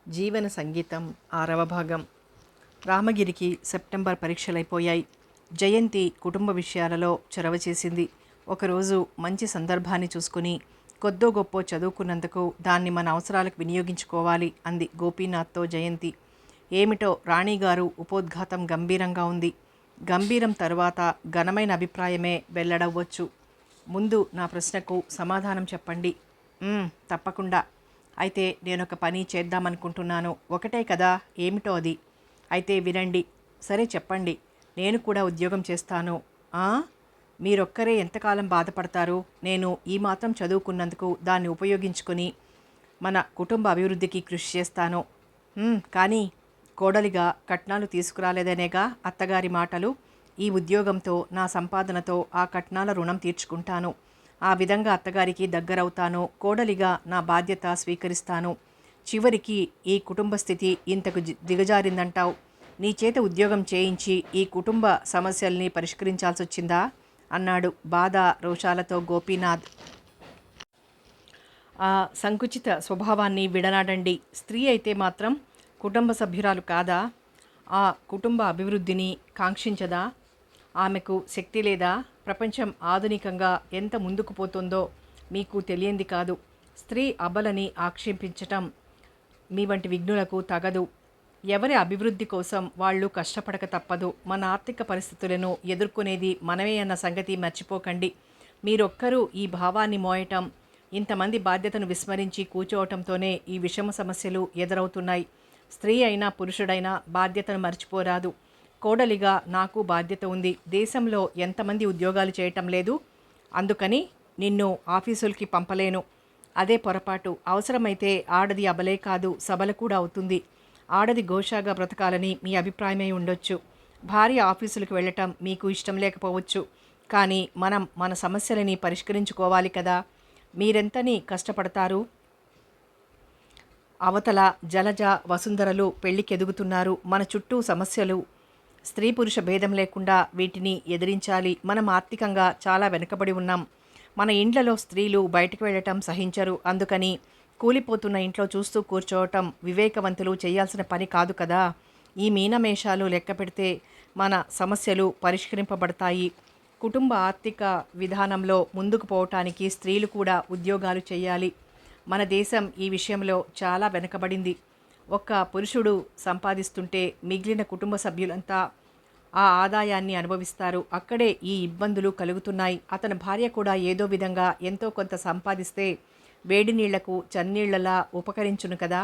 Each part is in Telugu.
జీవన సంగీతం 6వ భాగం. రామగిరికి సెప్టెంబర్ పరీక్షలైపోయాయి. జయంతి కుటుంబ విషయాలలో చొరవ చేసింది. ఒకరోజు మంచి సందర్భాన్ని చూసుకుని కొద్దో గొప్పో చదువుకున్నందుకు దాన్ని మన అవసరాలకు వినియోగించుకోవాలి అంది గోపీనాథ్తో జయంతి. ఏమిటో రాణిగారు ఉపోద్ఘాతం గంభీరంగా ఉంది. గంభీరం తరువాత ఘనమైన అభిప్రాయమే వెల్లడవ్వచ్చు. ముందు నా ప్రశ్నకు సమాధానం చెప్పండి. తప్పకుండా. అయితే నేనొక పని చేద్దామనుకుంటున్నాను. ఒకటే కదా, ఏమిటో అది? అయితే వినండి. సరే చెప్పండి. నేను కూడా ఉద్యోగం చేస్తాను. మీరొక్కరే ఎంతకాలం బాధపడతారు? నేను ఈ మాత్రం చదువుకున్నందుకు దాన్ని ఉపయోగించుకొని మన కుటుంబ అభివృద్ధికి కృషి చేస్తాను. కానీ కోడలిగా కట్నాలు తీసుకురాలేదనేగా అత్తగారి మాటలు. ఈ ఉద్యోగంతో నా సంపాదనతో ఆ కట్నాల రుణం తీర్చుకుంటాను. ఆ విధంగా అత్తగారికి దగ్గరవుతాను. కోడలిగా నా బాధ్యత స్వీకరిస్తాను. చివరికి ఈ కుటుంబ స్థితి ఇంతకు దిగజారిందంటావు. నీ చేత ఉద్యోగం చేయించి ఈ కుటుంబ సమస్యల్ని పరిష్కరించాల్సి వచ్చిందా అన్నాడు బాధ రోషాలతో గోపీనాథ్. ఆ సంకుచిత స్వభావాన్ని విడనాడండి. స్త్రీ అయితే మాత్రం కుటుంబ సభ్యురాలు కాదా? ఆ కుటుంబ అభివృద్ధిని కాంక్షించదా? ఆమెకు శక్తి లేదా? ప్రపంచం ఆధునికంగా ఎంత ముందుకు పోతుందో మీకు తెలియంది కాదు. స్త్రీ అబలని ఆక్షేపించటం మీ వంటి విఘ్నులకు తగదు. ఎవరి అభివృద్ధి కోసం వాళ్ళు కష్టపడక తప్పదు. మన ఆర్థిక పరిస్థితులను ఎదుర్కొనేది మనమే అన్న సంగతి మర్చిపోకండి. మీరొక్కరూ ఈ భావాన్ని మోయటం, ఇంతమంది బాధ్యతను విస్మరించి కూర్చోవటంతోనే ఈ విషమ సమస్యలు ఎదురవుతున్నాయి. స్త్రీ అయినా పురుషుడైనా బాధ్యతను మర్చిపోరాదు. కోడలిగా నాకు బాధ్యత ఉంది. దేశంలో ఎంతమంది ఉద్యోగాలు చేయటం లేదు. అందుకని నిన్ను ఆఫీసులకి పంపలేను. అదే పొరపాటు. అవసరమైతే ఆడది అబలే కాదు, సబల కూడా అవుతుంది. ఆడది ఘోషాగా బ్రతకాలని మీ అభిప్రాయమై ఉండొచ్చు. భార్య ఆఫీసులకు వెళ్ళటం మీకు ఇష్టం లేకపోవచ్చు. కానీ మనం మన సమస్యలని పరిష్కరించుకోవాలి కదా. మీరెంతని కష్టపడతారు? అవతల జలజ, వసుంధరలు పెళ్లికెదుగుతున్నారు. మన చుట్టూ సమస్యలు. స్త్రీ పురుష భేదం లేకుండా వీటిని ఎదిరించాలి. మనం ఆర్థికంగా చాలా వెనుకబడి ఉన్నాం. మన ఇండ్లలో స్త్రీలు బయటకు వెళ్ళటం సహించరు. అందుకని కూలిపోతున్న ఇంట్లో చూస్తూ కూర్చోవటం వివేకవంతులు చేయాల్సిన పని కాదు కదా. ఈ మీనమేషాలు లెక్క పెడితే మన సమస్యలు పరిష్కరింపబడతాయి. కుటుంబ ఆర్థిక విధానంలో ముందుకు పోవటానికి స్త్రీలు కూడా ఉద్యోగాలు చేయాలి. మన దేశం ఈ విషయంలో చాలా వెనుకబడింది. ఒక్క పురుషుడు సంపాదిస్తుంటే మిగిలిన కుటుంబ సభ్యులంతా ఆ ఆదాయాన్ని అనుభవిస్తారు. అక్కడే ఈ ఇబ్బందులు కలుగుతున్నాయి. అతని భార్య కూడా ఏదో విధంగా ఎంతో కొంత సంపాదిస్తే వేడి నీళ్లకు చన్నీళ్లలా ఉపకరించును కదా.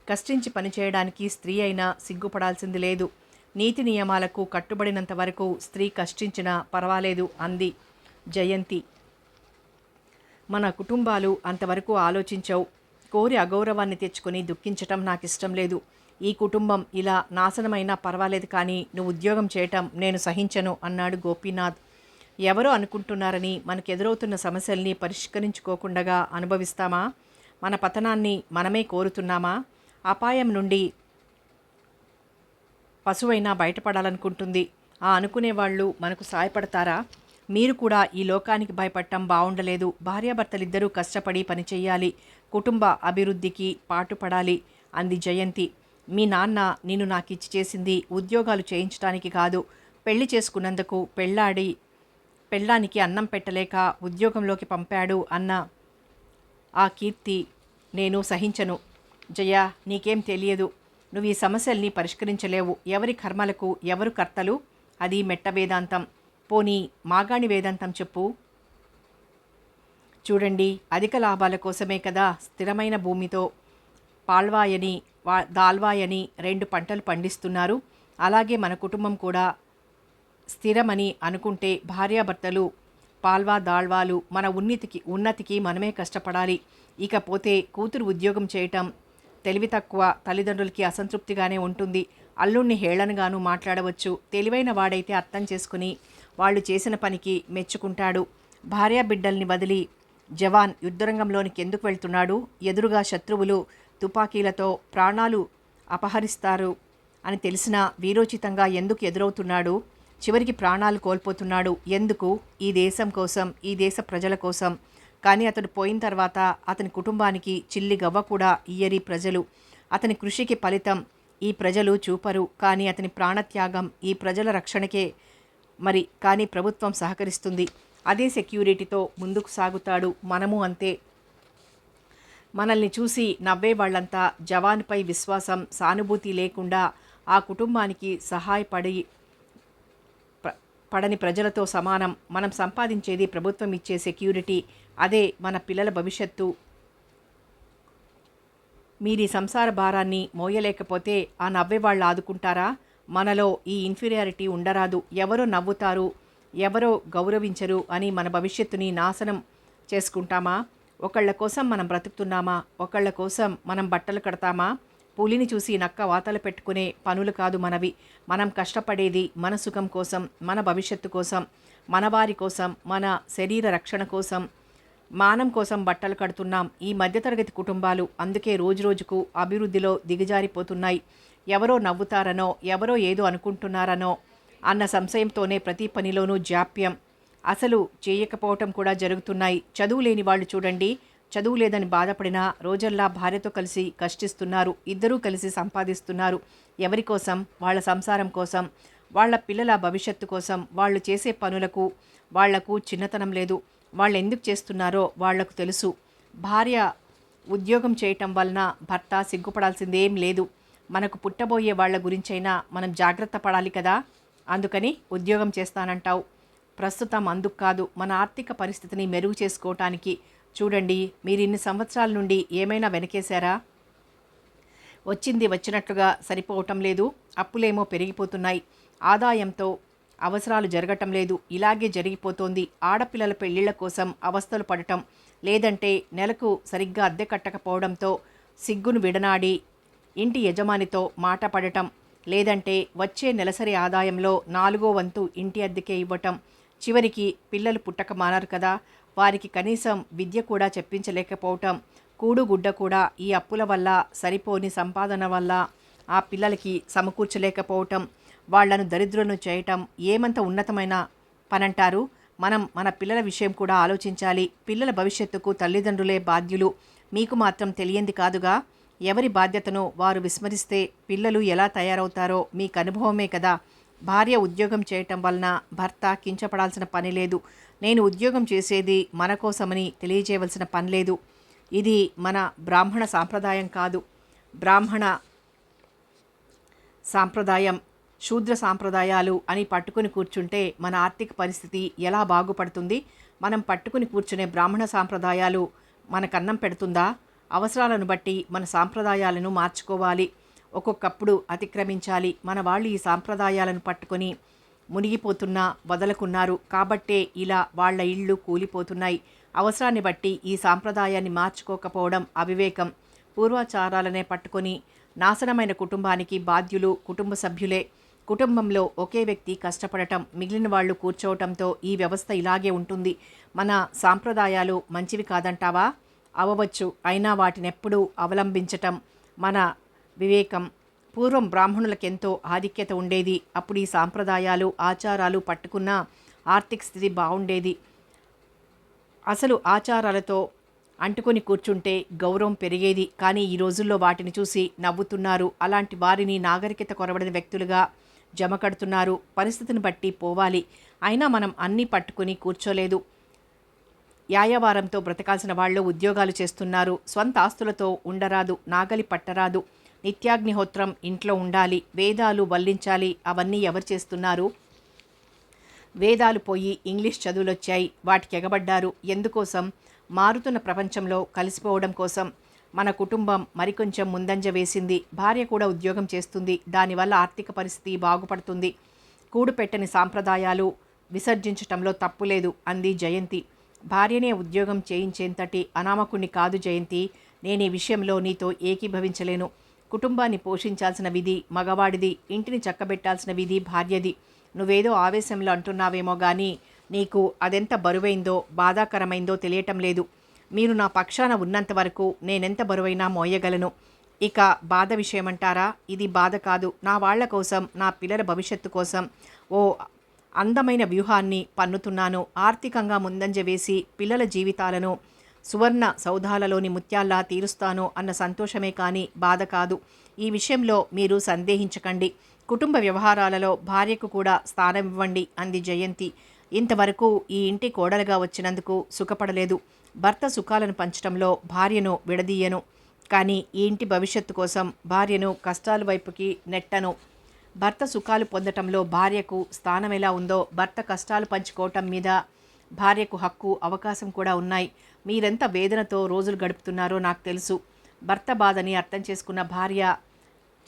కష్టించి పనిచేయడానికి స్త్రీ అయినా సిగ్గుపడాల్సింది లేదు. నీతి నియమాలకు కట్టుబడినంత వరకు స్త్రీ కష్టించినా పర్వాలేదు అంది జయంతి. మన కుటుంబాలు అంతవరకు ఆలోచించవు. కోరి అగౌరవాన్ని తెచ్చుకొని దుఃఖించటం నాకు ఇష్టం లేదు. ఈ కుటుంబం ఇలా నాశనమైనా పర్వాలేదు, కానీ నువ్వు ఉద్యోగం చేయటం నేను సహించను అన్నాడు గోపీనాథ్. ఎవరో అనుకుంటున్నారని మనకెదురవుతున్న సమస్యల్ని పరిష్కరించుకోకుండా అనుభవిస్తామా? మన పతనాన్ని మనమే కోరుతున్నామా? అపాయం నుండి పశువైనా బయటపడాలనుకుంటుంది. ఆ అనుకునేవాళ్ళు మనకు సాయపడతారా? మీరు కూడా ఈ లోకానికి భయపడటం బాగుండలేదు. భార్యాభర్తలిద్దరూ కష్టపడి పనిచేయాలి. కుటుంబ అభివృద్ధికి పాటుపడాలి అంది జయంతి. మీ నాన్న నిన్ను నాకిచ్చి చేసింది ఉద్యోగాలు చేయించడానికి కాదు, పెళ్లి చేసుకున్నందుకు. పెళ్ళానికి అన్నం పెట్టలేక ఉద్యోగంలోకి పంపాడు అన్న ఆ కీర్తి నేను సహించను. జయ, నీకేం తెలియదు. నువ్వు ఈ సమస్యల్ని పరిష్కరించలేవు. ఎవరి కర్మలకు ఎవరు కర్తలు? అది మెట్ట వేదాంతం. పోనీ మాగాణి వేదాంతం చెప్పు. చూడండి, అధిక లాభాల కోసమే కదా స్థిరమైన భూమితో పాల్వాయని దాల్వాయని 2 పంటలు పండిస్తున్నారు. అలాగే మన కుటుంబం కూడా స్థిరమని అనుకుంటే భార్యాభర్తలు పాల్వా దాళ్వాలు. మన ఉన్నతికి మనమే కష్టపడాలి. ఇకపోతే కూతురు ఉద్యోగం చేయటం తెలివి తక్కువ తల్లిదండ్రులకి అసంతృప్తిగానే ఉంటుంది. అల్లుణ్ణి హేళనగాను మాట్లాడవచ్చు. తెలివైన వాడైతే అర్థం చేసుకుని వాళ్ళు చేసిన పనికి మెచ్చుకుంటాడు. భార్యా బిడ్డల్ని వదిలి జవాన్ యుద్ధరంగంలోనికి ఎందుకు వెళ్తున్నాడు? ఎదురుగా శత్రువులు తుపాకీలతో ప్రాణాలు అపహరిస్తారు అని తెలిసినా వీరోచితంగా ఎందుకు ఎదురవుతున్నాడు? చివరికి ప్రాణాలు కోల్పోతున్నాడు ఎందుకు? ఈ దేశం కోసం, ఈ దేశ ప్రజల కోసం. కానీ అతడు పోయిన తర్వాత అతని కుటుంబానికి చిల్లి గవ్వ కూడా ఇయ్యరి ప్రజలు. అతని కృషికి ఫలితం ఈ ప్రజలు చూపరు, కానీ అతని ప్రాణత్యాగం ఈ ప్రజల రక్షణకే కానీ ప్రభుత్వం సహకరిస్తుంది. అదే సెక్యూరిటీతో ముందుకు సాగుతాడు. మనము అంతే. మనల్ని చూసి నవ్వే వాళ్ళంతా జవాన్పై విశ్వాసం, సానుభూతి లేకుండా ఆ కుటుంబానికి పడని ప్రజలతో సమానం. మనం సంపాదించేది ప్రభుత్వం ఇచ్చే సెక్యూరిటీ. అదే మన పిల్లల భవిష్యత్తు. మీరీ సంసార భారాన్ని మోయలేకపోతే ఆ నవ్వేవాళ్ళు ఆదుకుంటారా? మనలో ఈ ఇన్ఫీరియారిటీ ఉండరాదు. ఎవరో నవ్వుతారు, ఎవరో గౌరవించరు అని మన భవిష్యత్తుని నాశనం చేసుకుంటామా? ఒకళ్ళ కోసం మనం బ్రతుకుతున్నామా? ఒకళ్ళ కోసం మనం బట్టలు కడతామా? పులిని చూసి నక్క వాతలు పెట్టుకునే పనులు కాదు మనవి. మనం కష్టపడేది మన సుఖం కోసం, మన భవిష్యత్తు కోసం, మన వారి కోసం, మన శరీర రక్షణ కోసం, మానం కోసం బట్టలు కడుతున్నాం. ఈ మధ్యతరగతి కుటుంబాలు అందుకే రోజురోజుకు అభివృద్ధిలో దిగజారిపోతున్నాయి. ఎవరో నవ్వుతారనో, ఎవరో ఏదో అనుకుంటున్నారనో అన్న సంశయంతోనే ప్రతి పనిలోనూ జాప్యం, అసలు చేయకపోవటం కూడా జరుగుతున్నాయి. చదువు లేని వాళ్ళు చూడండి, చదువు లేదని బాధపడిన రోజల్లా భార్యతో కలిసి కష్టిస్తున్నారు. ఇద్దరూ కలిసి సంపాదిస్తున్నారు. ఎవరి కోసం? వాళ్ళ సంసారం కోసం, వాళ్ళ పిల్లల భవిష్యత్తు కోసం. వాళ్ళు చేసే పనులకు వాళ్లకు చిన్నతనం లేదు. వాళ్ళు ఎందుకు చేస్తున్నారో వాళ్లకు తెలుసు. భార్య ఉద్యోగం చేయటం వలన భర్త సిగ్గుపడాల్సిందేం లేదు. మనకు పుట్టబోయే వాళ్ళ గురించైనా మనం జాగ్రత్త పడాలి కదా. అందుకని ఉద్యోగం చేస్తానంటావు. ప్రస్తుతం అందుకు కాదు, మన ఆర్థిక పరిస్థితిని మెరుగు చేసుకోవటానికి. చూడండి, మీరు ఇన్ని సంవత్సరాల నుండి ఏమైనా వెనకేశారా? వచ్చింది వచ్చినట్లుగా సరిపోవటం లేదు. అప్పులేమో పెరిగిపోతున్నాయి. ఆదాయంతో అవసరాలు జరగటం లేదు. ఇలాగే జరిగిపోతోంది. ఆడపిల్లల పెళ్లిళ్ల కోసం అవస్థలు పడటం, లేదంటే నెలకు సరిగ్గా అద్దె కట్టకపోవడంతో సిగ్గును విడనాడి ఇంటి యజమానితో మాట పడటం, లేదంటే వచ్చే నెలసరి ఆదాయంలో 4వ వంతు ఇంటి అద్దెకే ఇవ్వటం. చివరికి పిల్లలు పుట్టక మానరు కదా, వారికి కనీసం విద్య కూడా చెప్పించలేకపోవటం. కూడుగుడ్డ కూడా ఈ అప్పుల వల్ల, సరిపోని సంపాదన వల్ల ఆ పిల్లలకి సమకూర్చలేకపోవటం, వాళ్లను దరిద్రులను చేయటం ఏమంత ఉన్నతమైన పనంటారు? మనం మన పిల్లల విషయం కూడా ఆలోచించాలి. పిల్లల భవిష్యత్తుకు తల్లిదండ్రులే బాధ్యులు. మీకు మాత్రం తెలియంది కాదుగా. ఎవరి బాధ్యతను వారు విస్మరిస్తే పిల్లలు ఎలా తయారవుతారో మీకు అనుభవమే కదా. భార్య ఉద్యోగం చేయటం వలన భర్త కించపడాల్సిన పని లేదు. నేను ఉద్యోగం చేసేది మన కోసమని తెలియజేయవలసిన పని లేదు. ఇది మన బ్రాహ్మణ సాంప్రదాయం కాదు. బ్రాహ్మణ సాంప్రదాయం, శూద్ర సాంప్రదాయాలు అని పట్టుకుని కూర్చుంటే మన ఆర్థిక పరిస్థితి ఎలా బాగుపడుతుంది? మనం పట్టుకుని కూర్చునే బ్రాహ్మణ సాంప్రదాయాలు మనకన్నం పెడుతుందా? అవసరాలను బట్టి మన సాంప్రదాయాలను మార్చుకోవాలి. ఒక్కొక్కప్పుడు అతిక్రమించాలి. మన వాళ్ళు ఈ సాంప్రదాయాలను పట్టుకొని మునిగిపోతున్నా వదలకున్నారు. కాబట్టే ఇలా వాళ్ళ ఇళ్ళు కూలిపోతున్నాయి. అవసరాన్ని బట్టి ఈ సాంప్రదాయాన్ని మార్చుకోకపోవడం అవివేకం. పూర్వాచారాలనే పట్టుకొని నాశనమైన కుటుంబానికి బాధ్యులు కుటుంబ సభ్యులే. కుటుంబంలో ఒకే వ్యక్తి కష్టపడటం, మిగిలిన వాళ్ళు కూర్చోవటంతో ఈ వ్యవస్థ ఇలాగే ఉంటుంది. మన సాంప్రదాయాలు మంచివి కాదంటావా? అవవచ్చు. అయినా వాటినెప్పుడూ అవలంబించటం మన వివేకం. పూర్వం బ్రాహ్మణులకెంతో ఆధిక్యత ఉండేది. అప్పుడు ఈ సాంప్రదాయాలు, ఆచారాలు పట్టుకున్న ఆర్థిక స్థితి బాగుండేది. అసలు ఆచారాలతో అంటుకొని కూర్చుంటే గౌరవం పెరిగేది. కానీ ఈ రోజుల్లో వాటిని చూసి నవ్వుతున్నారు. అలాంటి వారిని నాగరికత కొరబడిన వ్యక్తులుగా జమ కడుతున్నారు. పరిస్థితిని బట్టి పోవాలి. అయినా మనం అన్నీ పట్టుకుని కూర్చోలేదు. యాయవారంతో బ్రతకాల్సిన వాళ్ళు ఉద్యోగాలు చేస్తున్నారు. స్వంత ఆస్తులతో ఉండరాదు, నాగలి పట్టరాదు. నిత్యాగ్నిహోత్రం ఇంట్లో ఉండాలి. వేదాలు వల్లించాలి. అవన్నీ ఎవరు చేస్తున్నారు? వేదాలు పోయి ఇంగ్లీష్ చదువులొచ్చాయి. వాటికి ఎగబడ్డారు. ఎందుకోసం? మారుతున్న ప్రపంచంలో కలిసిపోవడం కోసం. మన కుటుంబం మరికొంచెం ముందంజ వేసింది. భార్య కూడా ఉద్యోగం చేస్తుంది. దానివల్ల ఆర్థిక పరిస్థితి బాగుపడుతుంది. కూడు పెట్టని సాంప్రదాయాలు విసర్జించటంలో తప్పులేదు అంది జయంతి. భార్యనే ఉద్యోగం చేయించేంతటి అనామకుణ్ణి కాదు జయంతి. నేను ఈ విషయంలో నీతో ఏకీభవించలేను. కుటుంబాన్ని పోషించాల్సిన విధి మగవాడిది. ఇంటిని చక్కబెట్టాల్సిన విధి భార్యది. నువ్వేదో ఆవేశంలో అంటున్నావేమో కానీ నీకు అదెంత బరువైందో బాధాకరమైందో తెలియటం లేదు. మీరు నా పక్షాన ఉన్నంత వరకు నేనెంత బరువైనా మోయగలను. ఇక బాధ విషయమంటారా? ఇది బాధ కాదు. నా వాళ్ల కోసం, నా పిల్లల భవిష్యత్తు కోసం ఓ అందమైన వ్యూహాన్ని పన్నుతున్నాను. ఆర్థికంగా ముందంజ వేసి పిల్లల జీవితాలను సువర్ణ సౌధాలలోని ముత్యాల్లా తీరుస్తాను అన్న సంతోషమే కానీ బాధ కాదు. ఈ విషయంలో మీరు సందేహించకండి. కుటుంబ వ్యవహారాలలో భార్యకు కూడా స్థానం ఇవ్వండి అంది జయంతి. ఇంతవరకు ఈ ఇంటి కోడలుగా వచ్చినందుకు సుఖపడలేదు. భర్త సుఖాలను పంచడంలో భార్యను విడదీయను, కానీ ఈ ఇంటి భవిష్యత్తు కోసం భార్యను కష్టాల వైపుకి నెట్టను. భర్త సుఖాలు పొందటంలో భార్యకు స్థానం ఎలా ఉందో భర్త కష్టాలు పంచుకోవటం మీద భార్యకు హక్కు, అవకాశం కూడా ఉన్నాయి. మీరెంత వేదనతో రోజులు గడుపుతున్నారో నాకు తెలుసు. భర్త బాధని అర్థం చేసుకున్న భార్య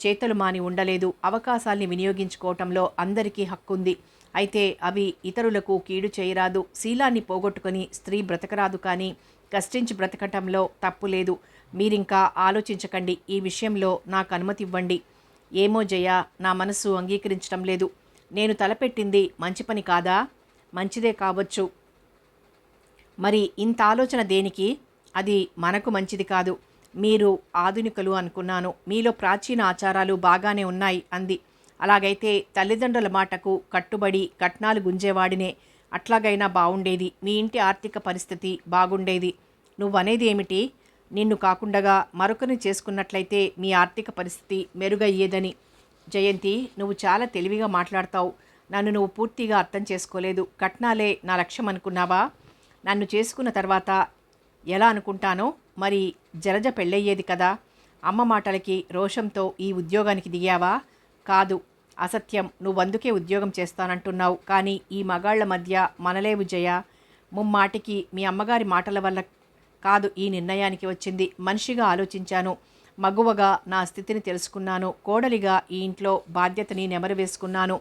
చేతులు మాని ఉండలేదు. అవకాశాల్ని వినియోగించుకోవటంలో అందరికీ హక్కుంది. అయితే అవి ఇతరులకు కీడు చేయరాదు. శీలాన్ని పోగొట్టుకొని స్త్రీ బ్రతకరాదు, కానీ కష్టించి బ్రతకటంలో తప్పు లేదు. మీరింకా ఆలోచించకండి. ఈ విషయంలో నాకు అనుమతి ఇవ్వండి. ఏమో జయ, నా మనసు అంగీకరించడం లేదు. నేను తలపెట్టింది మంచి పని కాదా? మంచిదే కావచ్చు. మరి ఇంత ఆలోచన దేనికి? అది మనకు మంచిది కాదు. మీరు ఆధునికులు అనుకున్నాను. మీలో ప్రాచీన ఆచారాలు బాగానే ఉన్నాయి అంది. అలాగైతే తల్లిదండ్రుల మాటకు కట్టుబడి కట్నాలు గుంజేవాడినే. అట్లాగైనా బాగుండేది. మీ ఇంటి ఆర్థిక పరిస్థితి బాగుండేది. నువ్వనేది ఏమిటి? నిన్ను కాకుండగా మరొకరిని చేసుకున్నట్లయితే మీ ఆర్థిక పరిస్థితి మెరుగయ్యేదని. జయంతి, నువ్వు చాలా తెలివిగా మాట్లాడతావు. నన్ను నువ్వు పూర్తిగా అర్థం చేసుకోలేదు. కట్నాలే నా లక్ష్యం అనుకున్నావా? నన్ను చేసుకున్న తర్వాత ఎలా అనుకుంటానో మరి జలజ పెళ్ళయ్యేది కదా. అమ్మ మాటలకి రోషంతో ఈ ఉద్యోగానికి దిగావా? కాదు, అసత్యం. నువ్వందుకే ఉద్యోగం చేస్తానంటున్నావు. కానీ ఈ మగాళ్ల మధ్య మనలేవు జయ. ముమ్మాటికి మీ అమ్మగారి మాటల వల్ల కాదు ఈ నిర్ణయానికి వచ్చింది. మనిషిగా ఆలోచించాను. మగువగా నా స్థితిని తెలుసుకున్నాను. కోడలిగా ఈ ఇంట్లో బాధ్యతని నెమరవేసుకున్నాను.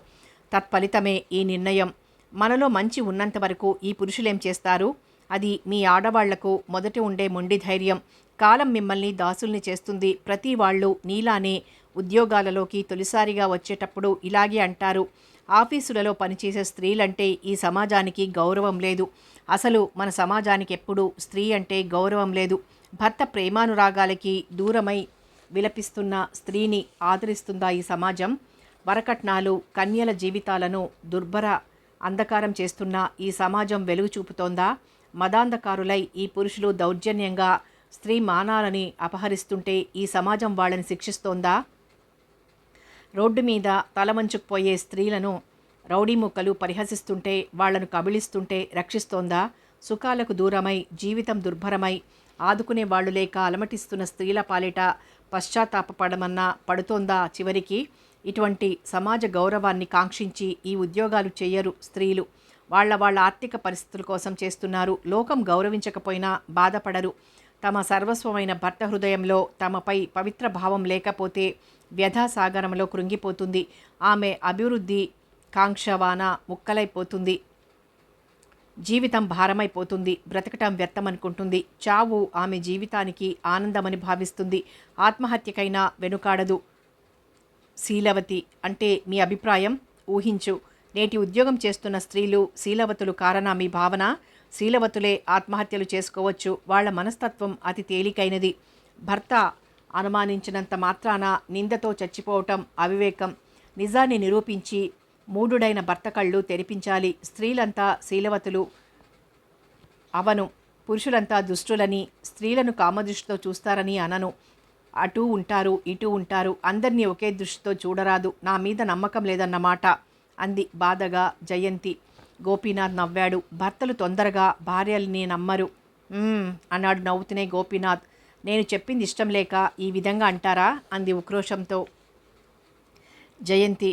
తత్ఫలితమే ఈ నిర్ణయం. మనలో మంచి ఉన్నంత వరకు ఈ పురుషులేం చేస్తారు? అది మీ ఆడవాళ్లకు మొదట ఉండే మొండి ధైర్యం. కాలం మిమ్మల్ని దాసుల్ని చేస్తుంది. ప్రతి వాళ్ళు నీలానే ఉద్యోగాలలోకి తొలిసారిగా వచ్చేటప్పుడు ఇలాగే అంటారు. ఆఫీసులలో పనిచేసే స్త్రీలంటే ఈ సమాజానికి గౌరవం లేదు. అసలు మన సమాజానికి ఎప్పుడూ స్త్రీ అంటే గౌరవం లేదు. భర్త ప్రేమానురాగాలకి దూరమై విలపిస్తున్న స్త్రీని ఆదరిస్తుందా ఈ సమాజం? వరకట్నాలు, కన్యల జీవితాలను దుర్భర అంధకారం చేస్తున్న ఈ సమాజం వెలుగు చూపుతోందా? మదాంధకారులై ఈ పురుషులు దౌర్జన్యంగా స్త్రీ మానాలని అపహరిస్తుంటే ఈ సమాజం వాళ్ళని శిక్షిస్తోందా? రోడ్డు మీద తలవంచుకుపోయే స్త్రీలను రౌడీ ముక్కలు పరిహసిస్తుంటే, వాళ్లను కబళిస్తుంటే రక్షిస్తోందా? సుఖాలకు దూరమై జీవితం దుర్భరమై ఆదుకునే వాళ్ళు లేక అలమటిస్తున్న స్త్రీల పాలిట పశ్చాత్తాపపడమన్నా పడుతోందా చివరికి? ఇటువంటి సమాజ గౌరవాన్ని కాంక్షించి ఈ ఉద్యోగాలు చెయ్యరు స్త్రీలు. వాళ్ళ ఆర్థిక పరిస్థితుల కోసం చేస్తున్నారు. లోకం గౌరవించకపోయినా బాధపడరు. తమ సర్వస్వమైన భర్త హృదయంలో తమపై పవిత్ర భావం లేకపోతే వ్యధాసాగరంలో కృంగిపోతుంది. ఆమె అభివృద్ధి కాంక్షవాన ముక్కలైపోతుంది. జీవితం భారమైపోతుంది. బ్రతకటం వ్యర్థమనుకుంటుంది. చావు ఆమె జీవితానికి ఆనందమని భావిస్తుంది. ఆత్మహత్యకైనా వెనుకాడదు. శీలవతి అంటే మీ అభిప్రాయం? ఊహించు. నేటి ఉద్యోగం చేస్తున్న స్త్రీలు శీలవతులు కారనా మీ భావన? శీలవతులే ఆత్మహత్యలు చేసుకోవచ్చు. వాళ్ల మనస్తత్వం అతి తేలికైనది. భర్త అనుమానించినంత మాత్రాన నిందతో చచ్చిపోవటం అవివేకం. నిజాన్ని నిరూపించి మూఢుడైన భర్త కళ్ళు తెరిపించాలి. స్త్రీలంతా శీలవతులు అవను. పురుషులంతా దుష్టులని, స్త్రీలను కామదృష్టితో చూస్తారని అనను. అటూ ఉంటారు, ఇటూ ఉంటారు. అందరినీ ఒకే దృష్టితో చూడరాదు. నా మీద నమ్మకం లేదన్నమాట అంది బాధగా జయంతి. గోపీనాథ్ నవ్వాడు. భర్తలు తొందరగా భార్యల్ని నమ్మరు అన్నాడు నవ్వుతూనే గోపీనాథ్. నేను చెప్పింది ఇష్టం లేక ఈ విధంగా అంటారా అంది ఉక్రోషంతో. జయంతి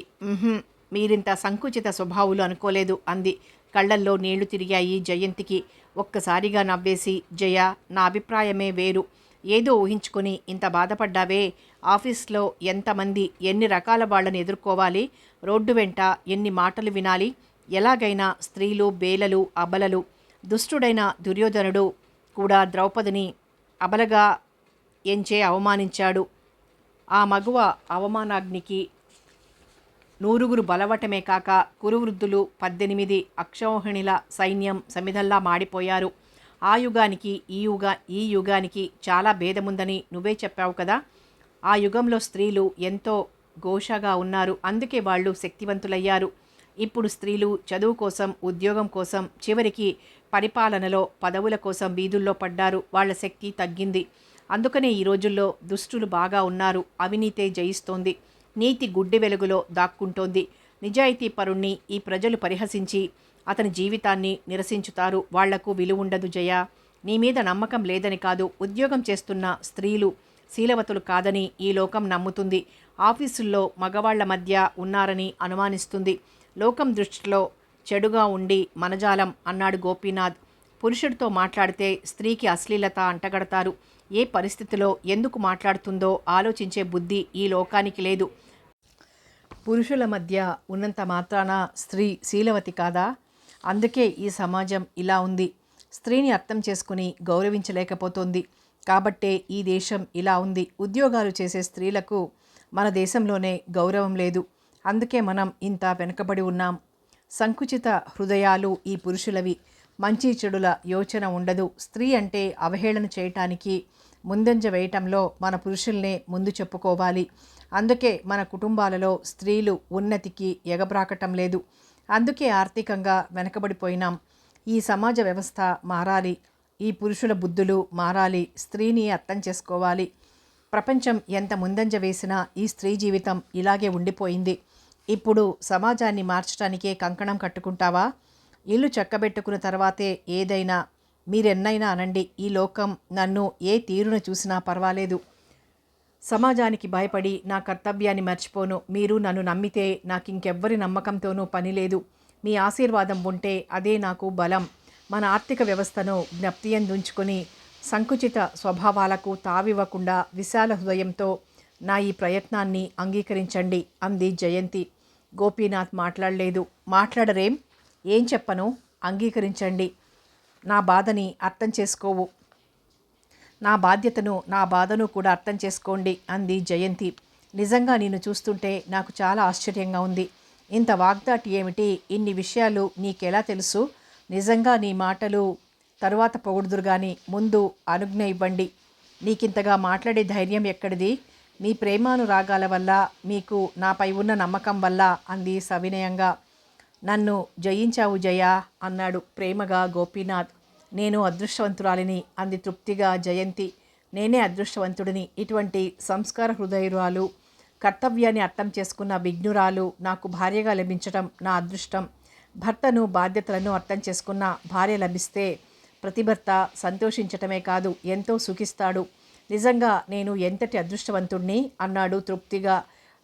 మీరింత సంకుచిత స్వభావులు అనుకోలేదు అంది. కళ్ళల్లో నీళ్లు తిరిగాయి జయంతికి. ఒక్కసారిగా నవ్వేసి, జయ, నా అభిప్రాయమే వేరు. ఏదో ఊహించుకొని ఇంత బాధపడ్డావే. ఆఫీస్లో ఎంతమంది, ఎన్ని రకాల వాళ్ళని ఎదుర్కోవాలి? రోడ్డు వెంట ఎన్ని మాటలు వినాలి? ఎలాగైనా స్త్రీలు, బేలలు, అబలలు. దుష్టుడైన దుర్యోధనుడు కూడా ద్రౌపదిని అబలగా ఎంచే అవమానించాడు. ఆ మగువ అవమానాగ్నికి నూరుగురు బలవటమే కాక కురువృద్ధులు 18 అక్షౌహిణిల సైన్యం సమిధల్లా మాడిపోయారు. ఆ యుగానికి ఈ యుగానికి చాలా భేదముందని నువ్వే చెప్పావు కదా. ఆ యుగంలో స్త్రీలు ఎంతో ఘోషగా ఉన్నారు. అందుకే వాళ్ళు శక్తివంతులయ్యారు. ఇప్పుడు స్త్రీలు చదువు కోసం, ఉద్యోగం కోసం, చివరికి పరిపాలనలో పదవుల కోసం వీధుల్లో పడ్డారు. వాళ్ళ శక్తి తగ్గింది. అందుకనే ఈ రోజుల్లో దుష్టులు బాగా ఉన్నారు. అవినీతే జయిస్తోంది. నీతి గుడ్డి వెలుగులో దాక్కుంటోంది. నిజాయితీ పరుణ్ణి ఈ ప్రజలు పరిహసించి అతని జీవితాన్ని నిరసించుతారు. వాళ్లకు విలువుండదు జయ. నీ మీద నమ్మకం లేదని కాదు, ఉద్యోగం చేస్తున్న స్త్రీలు శీలవతులు కాదని ఈ లోకం నమ్ముతుంది. ఆఫీసుల్లో మగవాళ్ల మధ్య ఉన్నారని అనుమానిస్తుంది. లోకం దృష్టిలో చెడుగా ఉండి మనజాలం అన్నాడు గోపీనాథ్. పురుషుడితో మాట్లాడితే స్త్రీకి అశ్లీలత అంటగడతారు. ఏ పరిస్థితిలో ఎందుకు మాట్లాడుతుందో ఆలోచించే బుద్ధి ఈ లోకానికి లేదు. పురుషుల మధ్య ఉన్నంత మాత్రాన స్త్రీ శీలవతి కాదా? అందుకే ఈ సమాజం ఇలా ఉంది. స్త్రీని అర్థం చేసుకుని గౌరవించలేకపోతోంది. కాబట్టే ఈ దేశం ఇలా ఉంది. ఉద్యోగాలు చేసే స్త్రీలకు మన దేశంలోనే గౌరవం లేదు. అందుకే మనం ఇంత వెనుకబడి ఉన్నాం. సంకుచిత హృదయాలు ఈ పురుషులవి. మంచి చెడుల యోచన ఉండదు. స్త్రీ అంటే అవహేళన చేయటానికి, ముందంజ వేయటంలో మన పురుషుల్నే ముందు చెప్పుకోవాలి. అందుకే మన కుటుంబాలలో స్త్రీలు ఉన్నతికి ఎగబ్రాకటం లేదు. అందుకే ఆర్థికంగా వెనకబడిపోయినాం. ఈ సమాజ వ్యవస్థ మారాలి. ఈ పురుషుల బుద్ధులు మారాలి. స్త్రీని అర్థం చేసుకోవాలి. ప్రపంచం ఎంత ముందంజ వేసినా ఈ స్త్రీ జీవితం ఇలాగే ఉండిపోయింది. ఇప్పుడు సమాజాన్ని మార్చడానికే కంకణం కట్టుకుంటావా? ఇల్లు చక్కబెట్టుకున్న తర్వాతే ఏదైనా. మీరెన్నైనా అనండి, ఈ లోకం నన్ను ఏ తీరున చూసినా పర్వాలేదు. సమాజానికి భయపడి నా కర్తవ్యాన్ని మర్చిపోను. మీరు నన్ను నమ్మితే నాకింకెవ్వరి నమ్మకంతోనూ పని లేదు. మీ ఆశీర్వాదం ఉంటే అదే నాకు బలం. మన ఆర్థిక వ్యవస్థను జ్ఞప్తియందుంచుకొని సంకుచిత స్వభావాలకు తావివ్వకుండా విశాల హృదయంతో నా ఈ ప్రయత్నాన్ని అంగీకరించండి అంది జయంతి. గోపీనాథ్ మాట్లాడలేదు. మాట్లాడరేం? ఏం చెప్పను? అంగీకరించండి. నా బాధని అర్థం చేసుకోవు. నా బాధ్యతను, నా బాధను కూడా అర్థం చేసుకోండి అంది జయంతి. నిజంగా నిన్ను చూస్తుంటే నాకు చాలా ఆశ్చర్యంగా ఉంది. ఇంత వాగ్దాటి ఏమిటి? ఇన్ని విషయాలు నీకెలా తెలుసు? నిజంగా నీ మాటలు తరువాత పొగుడుదురు గాని ముందు అనుజ్ఞ ఇవ్వండి. నీకింతగా మాట్లాడే ధైర్యం ఎక్కడిది? మీ ప్రేమానురాగాల వల్ల, మీకు నాపై ఉన్న నమ్మకం వల్ల అంది సవినయంగా. నన్ను జయించావు జయా అన్నాడు ప్రేమగా గోపీనాథ్. నేను అదృష్టవంతురాలిని అంది తృప్తిగా జయంతి. నేనే అదృష్టవంతుడిని. ఇటువంటి సంస్కార హృదయురాలు, కర్తవ్యాన్ని అర్థం చేసుకున్న విఘ్నురాలు నాకు భార్యగా లభించటం నా అదృష్టం. భర్తను, బాధ్యతలను అర్థం చేసుకున్న భార్య లభిస్తే ప్రతి భర్త సంతోషించటమే కాదు, ఎంతో సుఖిస్తాడు. నిజంగా నేను ఎంతటి అదృష్టవంతుణ్ణి అన్నాడు తృప్తిగా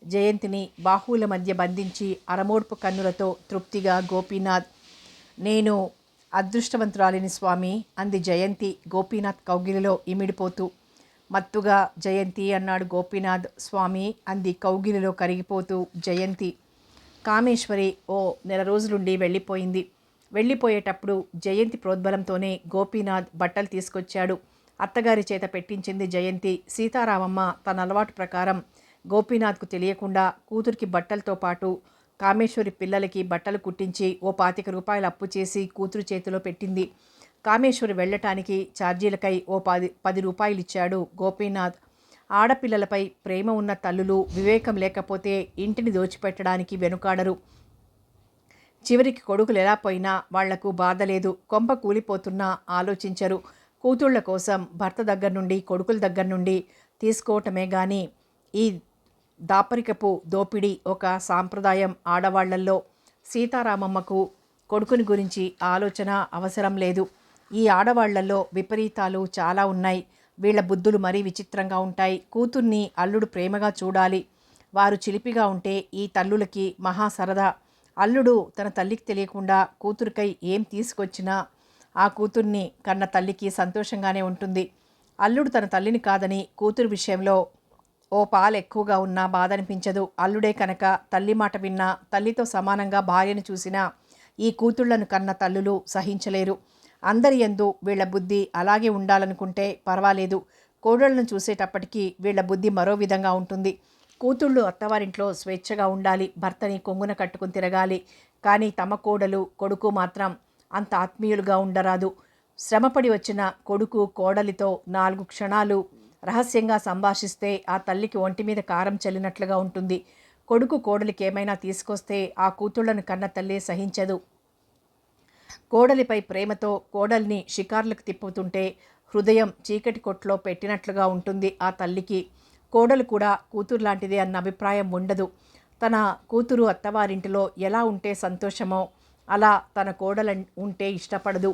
జయంతిని బాహువుల మధ్య బంధించి అరమోడ్పు కన్నులతో తృప్తిగా గోపీనాథ్. నేను అదృష్టవంతురాలిని స్వామి అంది జయంతి గోపీనాథ్ కౌగిలిలో ఇమిడిపోతూ. మత్తుగా జయంతి అన్నాడు గోపీనాథ్. స్వామి అంది కౌగిలిలో కరిగిపోతూ జయంతి. కామేశ్వరి ఓ నెల రోజులుండి వెళ్ళిపోయింది. వెళ్ళిపోయేటప్పుడు జయంతి ప్రోద్బలంతోనే గోపీనాథ్ బట్టలు తీసుకొచ్చాడు. అత్తగారి చేత పెట్టించింది జయంతి. సీతారామమ్మ తన అలవాటు ప్రకారం గోపీనాథ్కు తెలియకుండా కూతురికి బట్టలతో పాటు కామేశ్వరి పిల్లలకి బట్టలు కుట్టించి ఓ 25 రూపాయలు అప్పు చేసి కూతురు చేతిలో పెట్టింది. కామేశ్వరి వెళ్ళటానికి ఛార్జీలకై ఓ 10 రూపాయలు ఇచ్చాడు గోపీనాథ్. ఆడపిల్లలపై ప్రేమ ఉన్న తల్లులు వివేకం లేకపోతే ఇంటిని దోచిపెట్టడానికి వెనుకాడరు. చివరికి కొడుకులు ఎలా పోయినా వాళ్లకు బాధ లేదు. కొంప కూలిపోతున్నా ఆలోచించరు. కూతుళ్ల కోసం భర్త దగ్గర నుండి, కొడుకుల దగ్గర నుండి తీసుకోవటమే కానీ ఈ దాపరికపు దోపిడీ ఒక సాంప్రదాయం ఆడవాళ్లల్లో. సీతారామమ్మకు కొడుకుని గురించి ఆలోచన అవసరం లేదు. ఈ ఆడవాళ్లలో విపరీతాలు చాలా ఉన్నాయి. వీళ్ల బుద్ధులు మరీ విచిత్రంగా ఉంటాయి. కూతుర్ని అల్లుడు ప్రేమగా చూడాలి. వారు చిలిపిగా ఉంటే ఈ తల్లులకి మహా సరదా. అల్లుడు తన తల్లికి తెలియకుండా కూతురికై ఏం తీసుకొచ్చినా ఆ కూతుర్ని కన్న తల్లికి సంతోషంగానే ఉంటుంది. అల్లుడు తన తల్లిని కాదని కూతురు విషయంలో ఓ పాలు ఎక్కువగా ఉన్నా బాధ అనిపించదు. అల్లుడే కనుక తల్లి మాట విన్నా, తల్లితో సమానంగా భార్యను చూసినా ఈ కూతుళ్లను కన్న తల్లులు సహించలేరు. అందరి యందు వీళ్ల బుద్ధి అలాగే ఉండాలనుకుంటే పర్వాలేదు. కోడళ్లను చూసేటప్పటికీ వీళ్ల బుద్ధి మరో విధంగా ఉంటుంది. కూతుళ్ళు అత్తవారింట్లో స్వేచ్ఛగా ఉండాలి, భర్తని కొంగున కట్టుకుని తిరగాలి. కానీ తమ కోడలు, కొడుకు మాత్రం అంత ఆత్మీయులుగా ఉండరాదు. శ్రమపడి వచ్చిన కొడుకు కోడలితో 4 క్షణాలు రహస్యంగా సంభాషిస్తే ఆ తల్లికి ఒంటి మీద కారం చల్లినట్లుగా ఉంటుంది. కొడుకు కోడలికి ఏమైనా తీసుకొస్తే ఆ కూతుళ్లను కన్న తల్లి సహించదు. కోడలిపై ప్రేమతో కోడల్ని షికార్లకు తిప్పుతుంటే హృదయం చీకటి కొట్లో పెట్టినట్లుగా ఉంటుంది ఆ తల్లికి. కోడలు కూడా కూతురు లాంటిదే అన్న అభిప్రాయం ఉండదు. తన కూతురు అత్తవారింటిలో ఎలా ఉంటే సంతోషమో అలా తన కోడలు ఉంటే ఇష్టపడదు.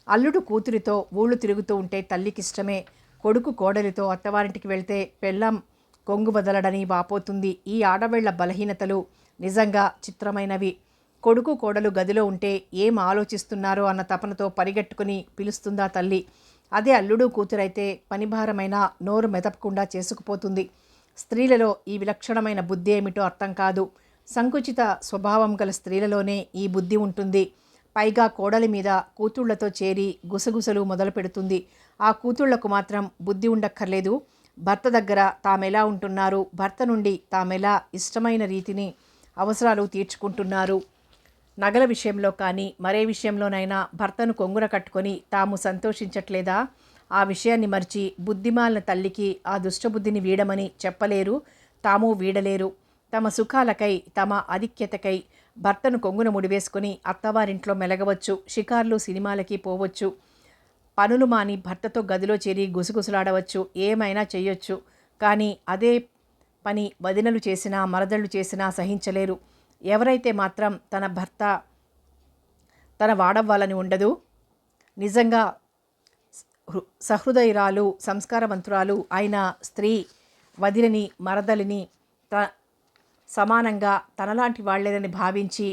అల్లుడు కూతురితో ఊళ్ళు తిరుగుతూ ఉంటే తల్లికిష్టమే. కొడుకు కోడలితో అత్తవారింటికి వెళ్తే పెళ్ళాం కొంగు వదలడని వాపోతుంది. ఈ ఆడవేళ్ల బలహీనతలు నిజంగా చిత్రమైనవి. కొడుకు కోడలు గదిలో ఉంటే ఏం ఆలోచిస్తున్నారో అన్న తపనతో పరిగెట్టుకుని పిలుస్తుందా తల్లి. అదే అల్లుడు కూతురైతే పనిభారమైన నోరు మెదపకుండా చేసుకుపోతుంది. స్త్రీలలో ఈ విలక్షణమైన బుద్ధి ఏమిటో అర్థం కాదు. సంకుచిత స్వభావం గల స్త్రీలలోనే ఈ బుద్ధి ఉంటుంది. పైగా కోడలి మీద కూతుళ్లతో చేరి గుసగుసలు మొదలు పెడుతుంది. ఆ కూతుళ్లకు మాత్రం బుద్ధి ఉండక్కర్లేదు. భర్త దగ్గర తామెలా ఉంటున్నారు, భర్త నుండి తామెలా ఇష్టమైన రీతిని అవసరాలు తీర్చుకుంటున్నారు, నగల విషయంలో కానీ మరే విషయంలోనైనా భర్తను కొంగున కట్టుకొని తాము సంతోషించట్లేదా, ఆ విషయాన్ని మర్చి బుద్ధిమాలిన తల్లికి ఆ దుష్టబుద్ధిని వీడమని చెప్పలేరు, తాము వీడలేరు. తమ సుఖాలకై తమ ఆధిక్యతకై భర్తను కొంగున ముడివేసుకుని అత్తవారింట్లో మెలగవచ్చు, షికార్లు సినిమాలకి పోవచ్చు, పనులు మాని భర్తతో గదిలో చేరి గుసగుసలాడవచ్చు, ఏమైనా చెయ్యొచ్చు. కానీ అదే పని వదినలు చేసినా మరదళ్ళు చేసినా సహించలేరు. ఎవరైతే మాత్రం తన భర్త తన వాడవ్వాలని ఉండదు, నిజంగా సహృదయురాలు సంస్కారవంతురాలు అయిన స్త్రీ వదిలిని మరదలిని సమానంగా తనలాంటి వాళ్ళేనని భావించి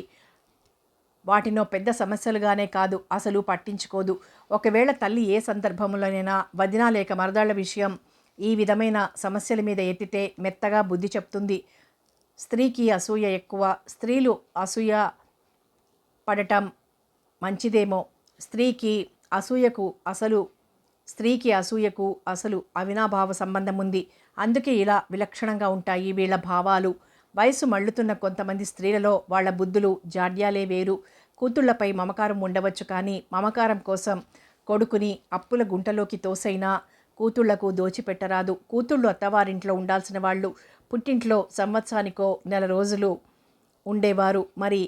వాటినో పెద్ద సమస్యలుగానే కాదు అసలు పట్టించుకోదు. ఒకవేళ తల్లి ఏ సందర్భంలోనైనా వదిన లేక మరదళ్ల విషయం ఈ విధమైన సమస్యల మీద ఎత్తితే మెత్తగా బుద్ధి చెప్తుంది. స్త్రీకి అసూయ ఎక్కువ. స్త్రీలు అసూయ పడటం మంచిదేమో. స్త్రీకి అసూయకు అసలు అవినాభావ సంబంధం ఉంది. అందుకే ఇలా విలక్షణంగా ఉంటాయి వీళ్ళ భావాలు. వయసు మళ్ళుతున్న కొంతమంది స్త్రీలలో వాళ్ళ బుద్ధులు జాడ్యాలే వేరు. కూతుళ్లపై మమకారం ఉండవచ్చు, కానీ మమకారం కోసం కొడుకుని అప్పుల గుంటలోకి తోసైనా కూతుళ్లకు దోచిపెట్టరాదు. కూతుళ్ళు అత్తవారింట్లో ఉండాల్సిన వాళ్ళు పుట్టింట్లో సంవత్సరానికో నెల రోజులు ఉండేవారు, మరి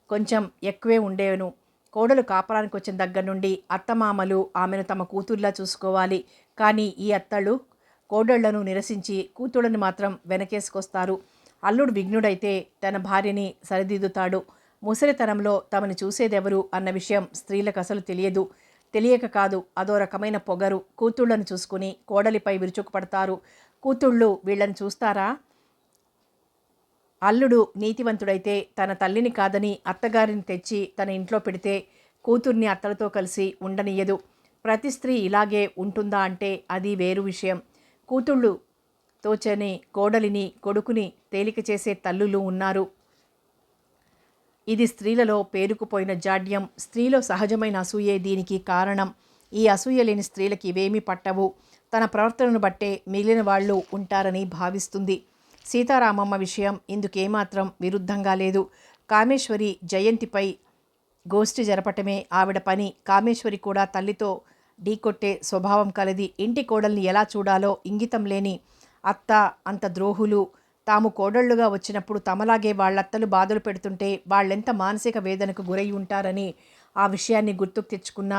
కొంచెం ఎక్కువే ఉండేను. కోడలు కాపురానికి వచ్చిన దగ్గర నుండి అత్తమామలు ఆమెను తమ కూతుర్లా చూసుకోవాలి. కానీ ఈ అత్తళ్ళు కోడళ్లను నిరసించి కూతుళ్ళని మాత్రం వెనకేసుకొస్తారు. అల్లుడు విఘ్నుడైతే తన భార్యని సరిదిద్దుతాడు. ముసలితనంలో తమని చూసేదెవరు అన్న విషయం స్త్రీలకు అసలు తెలియదు. తెలియక కాదు, అదో రకమైన పొగరు. కూతుళ్లను చూసుకుని కోడలిపై విరుచుకుపడతారు. కూతుళ్ళు వీళ్ళని చూస్తారా? అల్లుడు నీతివంతుడైతే తన తల్లిని కాదని అత్తగారిని తెచ్చి తన ఇంట్లో పెడితే కూతుర్ని అత్తలతో కలిసి ఉండనియ్యదు. ప్రతి స్త్రీ ఇలాగే ఉంటుందా అంటే అది వేరు విషయం. కూతుళ్ళు తోచని కోడలిని కొడుకుని తేలిక చేసే తల్లులు ఉన్నారు. ఇది స్త్రీలలో పేరుకుపోయిన జాడ్యం. స్త్రీలో సహజమైన అసూయే దీనికి కారణం. ఈ అసూయ లేని స్త్రీలకి ఇవేమీ పట్టవు. తన ప్రవర్తనను బట్టే మిగిలిన వాళ్ళు ఉంటారని భావిస్తుంది. సీతారామమ్మ విషయం ఇందుకేమాత్రం విరుద్ధంగా లేదు. కామేశ్వరి జయంతిపై గోష్ఠి జరపటమే ఆవిడ పని. కామేశ్వరి కూడా తల్లితో ఢీకొట్టే స్వభావం కలది. ఇంటి కోడల్ని ఎలా చూడాలో ఇంగితం లేని అత్త అంత ద్రోహులు. తాము కోడళ్లుగా వచ్చినప్పుడు తమలాగే వాళ్ళత్తలు బాధలు పెడుతుంటే వాళ్ళెంత మానసిక వేదనకు గురై ఉంటారని ఆ విషయాన్ని గుర్తుకు తెచ్చుకున్న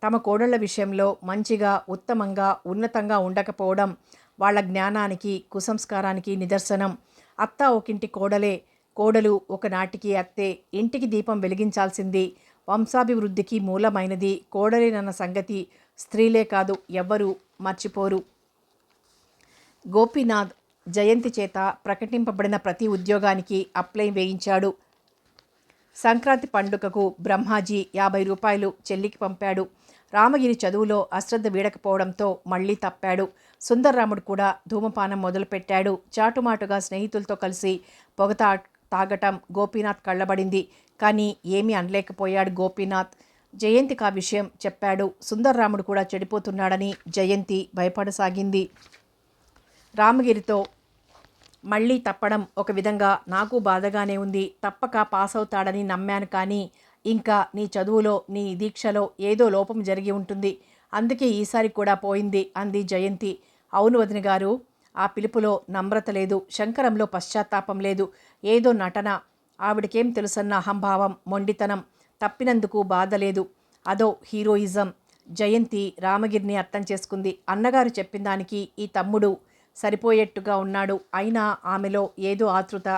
తమ కోడళ్ల విషయంలో మంచిగా ఉత్తమంగా ఉన్నతంగా ఉండకపోవడం వాళ్ళ జ్ఞానానికి కుసంస్కారానికి నిదర్శనం. అత్త ఒకింటి కోడలే, కోడలు ఒకనాటికి అత్తే. ఇంటికి దీపం వెలిగించాల్సింది, వంశాభివృద్ధికి మూలమైనది కోడలేనన్న సంగతి స్త్రీలే కాదు ఎవ్వరూ మర్చిపోరు. గోపీనాథ్ జయంతి చేత ప్రకటింపబడిన ప్రతి ఉద్యోగానికి అప్లై వేయించాడు. సంక్రాంతి పండుగకు బ్రహ్మాజీ 50 రూపాయలు చెల్లికి పంపాడు. రామగిరి చదువులో అశ్రద్ధ వీడకపోవడంతో మళ్లీ తప్పాడు. సుందర్రాముడు కూడా ధూమపానం మొదలుపెట్టాడు. చాటుమాటుగా స్నేహితులతో కలిసి పొగ తాగటం గోపీనాథ్ కళ్ళబడింది. కానీ ఏమీ అనలేకపోయాడు గోపీనాథ్. జయంతికి ఆ విషయం చెప్పాడు. సుందర్రాముడు కూడా చెడిపోతున్నాడని జయంతి భయపడసాగింది. రామగిరితో మళ్ళీ తప్పడం ఒక విధంగా నాకు బాధగానే ఉంది. తప్పక పాస్ అవుతాడని నమ్మాను, కానీ ఇంకా నీ చదువులో నీ దీక్షలో ఏదో లోపం జరిగి ఉంటుంది, అందుకే ఈసారి కూడా పోయింది అంది జయంతి. అవును వదిన గారు, ఆ పిలుపులో నమ్రత లేదు, శంకరంలో పశ్చాత్తాపం లేదు, ఏదో నటన. ఆవిడకేం తెలుసన్న అహంభావం, మొండితనం. తప్పినందుకు బాధ లేదు, అదో హీరోయిజం. జయంతి రామగిరిని అర్థం చేసుకుంది. అన్నగారు చెప్పిన దానికి ఈ తమ్ముడు సరిపోయేట్టుగా ఉన్నాడు. అయినా ఆమెలో ఏదో ఆతృత,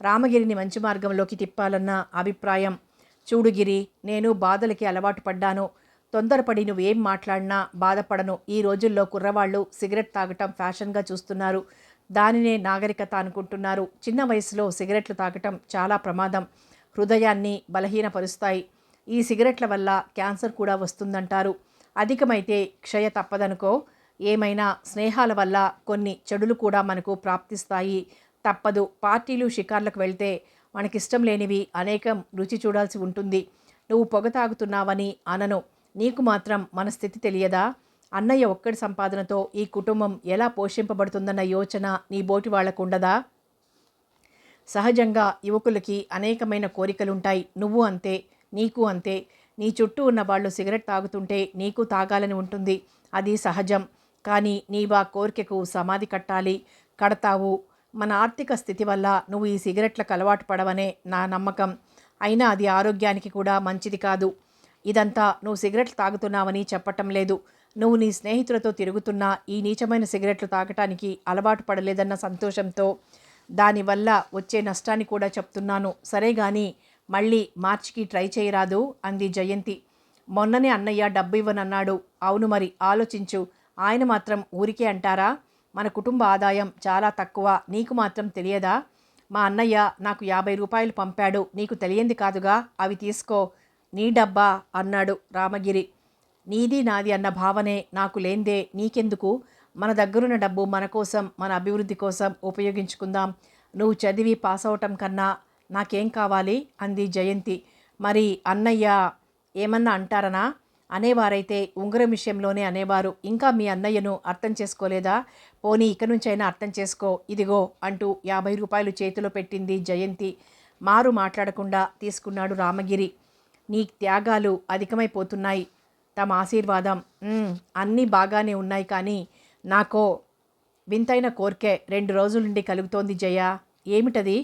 రామగిరిని మంచి మార్గంలోకి తిప్పాలన్న అభిప్రాయం. చూడు గిరి, నేను బాధలకి అలవాటు పడ్డాను. తొందరపడి నువ్వేం మాట్లాడినా బాధపడను. ఈ రోజుల్లో కుర్రవాళ్ళు సిగరెట్ తాగటం ఫ్యాషన్గా చూస్తున్నారు. దానినే నాగరికత అనుకుంటున్నారు. చిన్న వయసులో సిగరెట్లు తాగటం చాలా ప్రమాదం, హృదయాన్ని బలహీనపరుస్తాయి. ఈ సిగరెట్ల వల్ల క్యాన్సర్ కూడా వస్తుందంటారు. అధికమైతే క్షయ తప్పదనుకో. ఏమైనా స్నేహాల వల్ల కొన్ని చెడులు కూడా మనకు ప్రాప్తిస్తాయి. తప్పదు. పార్టీలు షికార్లకు వెళ్తే మనకిష్టం లేనివి అనేకం రుచి చూడాల్సి ఉంటుంది. నువ్వు పొగ తాగుతున్నావని అనను. నీకు మాత్రం మన స్థితి తెలియదా? అన్నయ్య ఒక్కడి సంపాదనతో ఈ కుటుంబం ఎలా పోషింపబడుతుందన్న యోచన నీ బోటి వాళ్లకు ఉండదా? సహజంగా యువకులకి అనేకమైన కోరికలుంటాయి. నువ్వు అంతే, నీకు అంతే. నీ చుట్టూ ఉన్న వాళ్ళు సిగరెట్ తాగుతుంటే నీకు తాగాలని ఉంటుంది. అది సహజం. కానీ నీవా కోరికకు సమాధి కట్టాలి, కడతావు. మన ఆర్థిక స్థితి వల్ల నువ్వు ఈ సిగరెట్లకు అలవాటు పడవనే నా నమ్మకం. అయినా అది ఆరోగ్యానికి కూడా మంచిది కాదు. ఇదంతా నువ్వు సిగరెట్లు తాగుతున్నావని చెప్పటం లేదు. నువ్వు నీ స్నేహితులతో తిరుగుతున్నా ఈ నీచమైన సిగరెట్లు తాగటానికి అలవాటు పడలేదన్న సంతోషంతో, దానివల్ల వచ్చే నష్టాన్ని కూడా చెప్తున్నాను. సరే గాని మళ్ళీ మార్చికి ట్రై చేయరాదు అంది జయంతి. మొన్ననే అన్నయ్య డబ్బు ఇవ్వనన్నాడు. అవును మరి, ఆలోచించు. ఆయన మాత్రం ఊరికే అంటారా? మన కుటుంబ ఆదాయం చాలా తక్కువ, నీకు మాత్రం తెలియదా? మా అన్నయ్య నాకు 50 రూపాయలు పంపాడు, నీకు తెలియంది కాదుగా, అవి తీసుకో. నీ డబ్బా అన్నాడు రామగిరి. నీది నాది అన్న భావనే నాకు లేందే నీకెందుకు? మన దగ్గరున్న డబ్బు మన కోసం, మన అభివృద్ధి కోసం ఉపయోగించుకుందాం. నువ్వు చదివి పాస్ అవటం కన్నా నాకేం కావాలి అంది జయంతి. మరి అన్నయ్య ఏమన్నా అంటారనా? అనేవారైతే ఉంగరం విషయంలోనే అనేవారు. ఇంకా మీ అన్నయ్యను అర్థం చేసుకోలేదా? పోనీ ఇక నుంచైనా అర్థం చేసుకో. ఇదిగో అంటూ 50 రూపాయలు చేతిలో పెట్టింది జయంతి. మారు మాట్లాడకుండా తీసుకున్నాడు రామగిరి. నీ త్యాగాలు అధికమైపోతున్నాయి. తమ ఆశీర్వాదం. అన్నీ బాగానే ఉన్నాయి, కానీ నాకో వింతైన కోర్కె 2 రోజుల నుండి కలుగుతోంది జయ. ఏమిటది?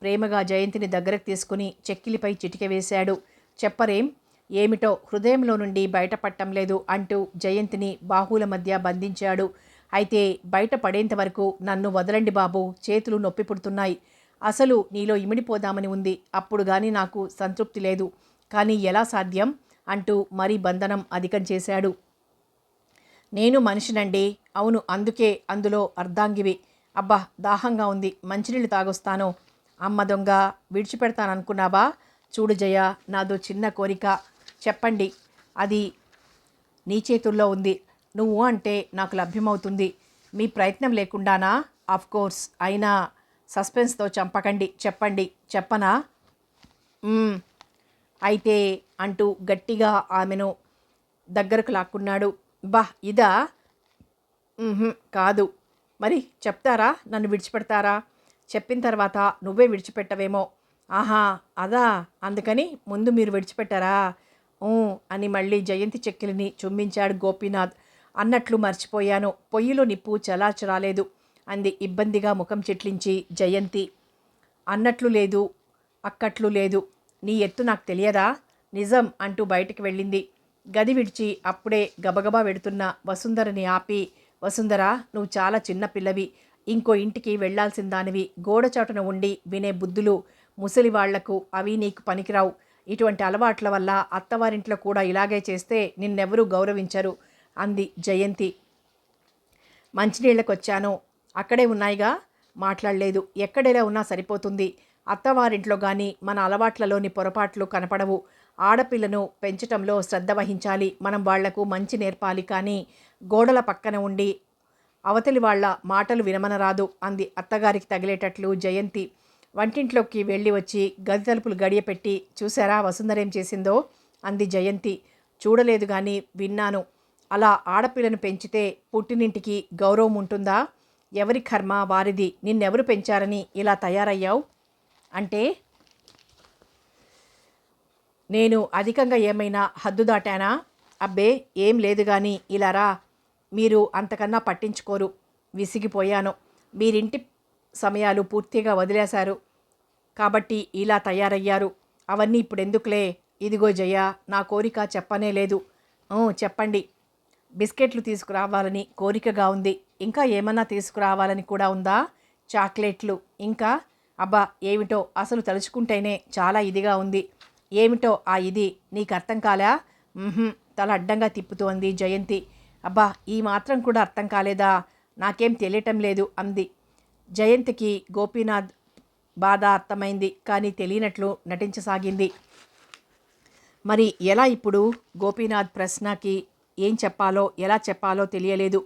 ప్రేమగా జయంతిని దగ్గరకు తీసుకుని చెక్కిలిపై చిటిక వేశాడు. చెప్పరేం? ఏమిటో హృదయంలో నుండి బయటపడటం లేదు అంటూ జయంతిని బాహువుల మధ్య బంధించాడు. అయితే బయట పడేంత వరకు నన్ను వదలండి బాబు, చేతులు నొప్పి పుడుతున్నాయి. అసలు నీలో ఇమిడిపోదామని ఉంది. అప్పుడు గాని నాకు సంతృప్తి లేదు. కానీ ఎలా సాధ్యం అంటూ మరీ బంధనం అధికం చేశాడు. నేను మనిషినండి. అవును, అందుకే అందులో అర్ధాంగివి. అబ్బా, దాహంగా ఉంది, మంచినీళ్ళు తాగొస్తాను. అమ్మ దొంగ, విడిచిపెడతాననుకున్నావా? చూడు జయ, నాదో చిన్న కోరిక. చెప్పండి. అది నీ చేతుల్లో ఉంది. నువ్వు అంటే నాకు లభ్యమవుతుంది. మీ ప్రయత్నం లేకుండానా? కోర్స్. అయినా సస్పెన్స్తో చంపకండి. చెప్పండి. చెప్పనా? అయితే అంటూ గట్టిగా ఆమెను దగ్గరకు లాక్కున్నాడు. బా, ఇదా? కాదు. మరి చెప్తారా? నన్ను విడిచిపెడతారా? చెప్పిన తర్వాత నువ్వే విడిచిపెట్టవేమో. ఆహా, అదా? అందుకని ముందు మీరు విడిచిపెట్టారా? అని మళ్ళీ జయంతి చెక్కిలిని చుంబించాడు గోపీనాథ్. అన్నట్లు మర్చిపోయాను, పొయ్యిలో నిప్పు చలాచరాలేదు అంది ఇబ్బందిగా ముఖం చిట్లించి జయంతి. అన్నట్లు లేదు, అక్కట్లు లేదు. నీ ఎత్తు నాకు తెలియదా? నిజం అంటూ బయటికి వెళ్ళింది. గది విడిచి అప్పుడే గబగబా వెడుతున్న వసుంధరని ఆపి, వసుంధర, నువ్వు చాలా చిన్న పిల్లవి. ఇంకో ఇంటికి వెళ్లాల్సిన దానివి. గోడచాటున ఉండి వినే బుద్ధులు ముసలివాళ్లకు, అవి నీకు పనికిరావు. ఇటువంటి అలవాట్ల వల్ల అత్తవారింట్లో కూడా ఇలాగే చేస్తే నిన్నెవరూ గౌరవించరు అంది జయంతి. మంచినీళ్ళకొచ్చాను. అక్కడే ఉన్నాయిగా. మాట్లాడలేదు. ఎక్కడెలా ఉన్నా సరిపోతుంది. అత్తవారింట్లో కానీ మన అలవాట్లలోని పొరపాట్లు కనపడవు. ఆడపిల్లను పెంచటంలో శ్రద్ధ వహించాలి. మనం వాళ్లకు మంచి నేర్పాలి. కానీ గోడల పక్కన ఉండి అవతలి వాళ్ల మాటలు వినమనరాదు అంది అత్తగారికి తగిలేటట్లు జయంతి. వంటింట్లోకి వెళ్ళి వచ్చి గది తలుపులు గడియపెట్టి, చూసారా వసుంధరేం చేసిందో అంది జయంతి. చూడలేదు కానీ విన్నాను. అలా ఆడపిల్లను పెంచితే పుట్టినింటికి గౌరవం ఉంటుందా? ఎవరి కర్మ వారిది. నిన్నెవరు పెంచారని ఇలా తయారయ్యావు? అంటే నేను అధికంగా ఏమైనా హద్దు దాటానా? అబ్బే, ఏం లేదు కానీ ఇలా రా. మీరు అంతకన్నా పట్టించుకోరు. విసిగిపోయాను. మీరింటి సమయాలు పూర్తిగా వదిలేశారు కాబట్టి ఇలా తయారయ్యారు. అవన్నీ ఇప్పుడెందుకులే. ఇదిగో జయ, నా కోరిక చెప్పనే లేదు. చెప్పండి. బిస్కెట్లు తీసుకురావాలని కోరికగా ఉంది. ఇంకా ఏమన్నా తీసుకురావాలని కూడా ఉందా? చాక్లెట్లు ఇంకా? అబ్బా ఏమిటో అసలు తలుచుకుంటేనే చాలా ఇదిగా ఉంది. ఏమిటో ఆ ఇది నీకు అర్థం కాలా? తల అడ్డంగా తిప్పుతోంది జయంతి. అబ్బా ఈ మాత్రం కూడా అర్థం కాలేదా? నాకేం తెలియటం లేదు అంది. జయంతికి గోపీనాథ్ బాధ అర్థమైంది, కానీ తెలియనట్లు నటించసాగింది. మరి ఎలా ఇప్పుడు? గోపీనాథ్ ప్రశ్నకి ఏం చెప్పాలో ఎలా చెప్పాలో తెలియలేదు.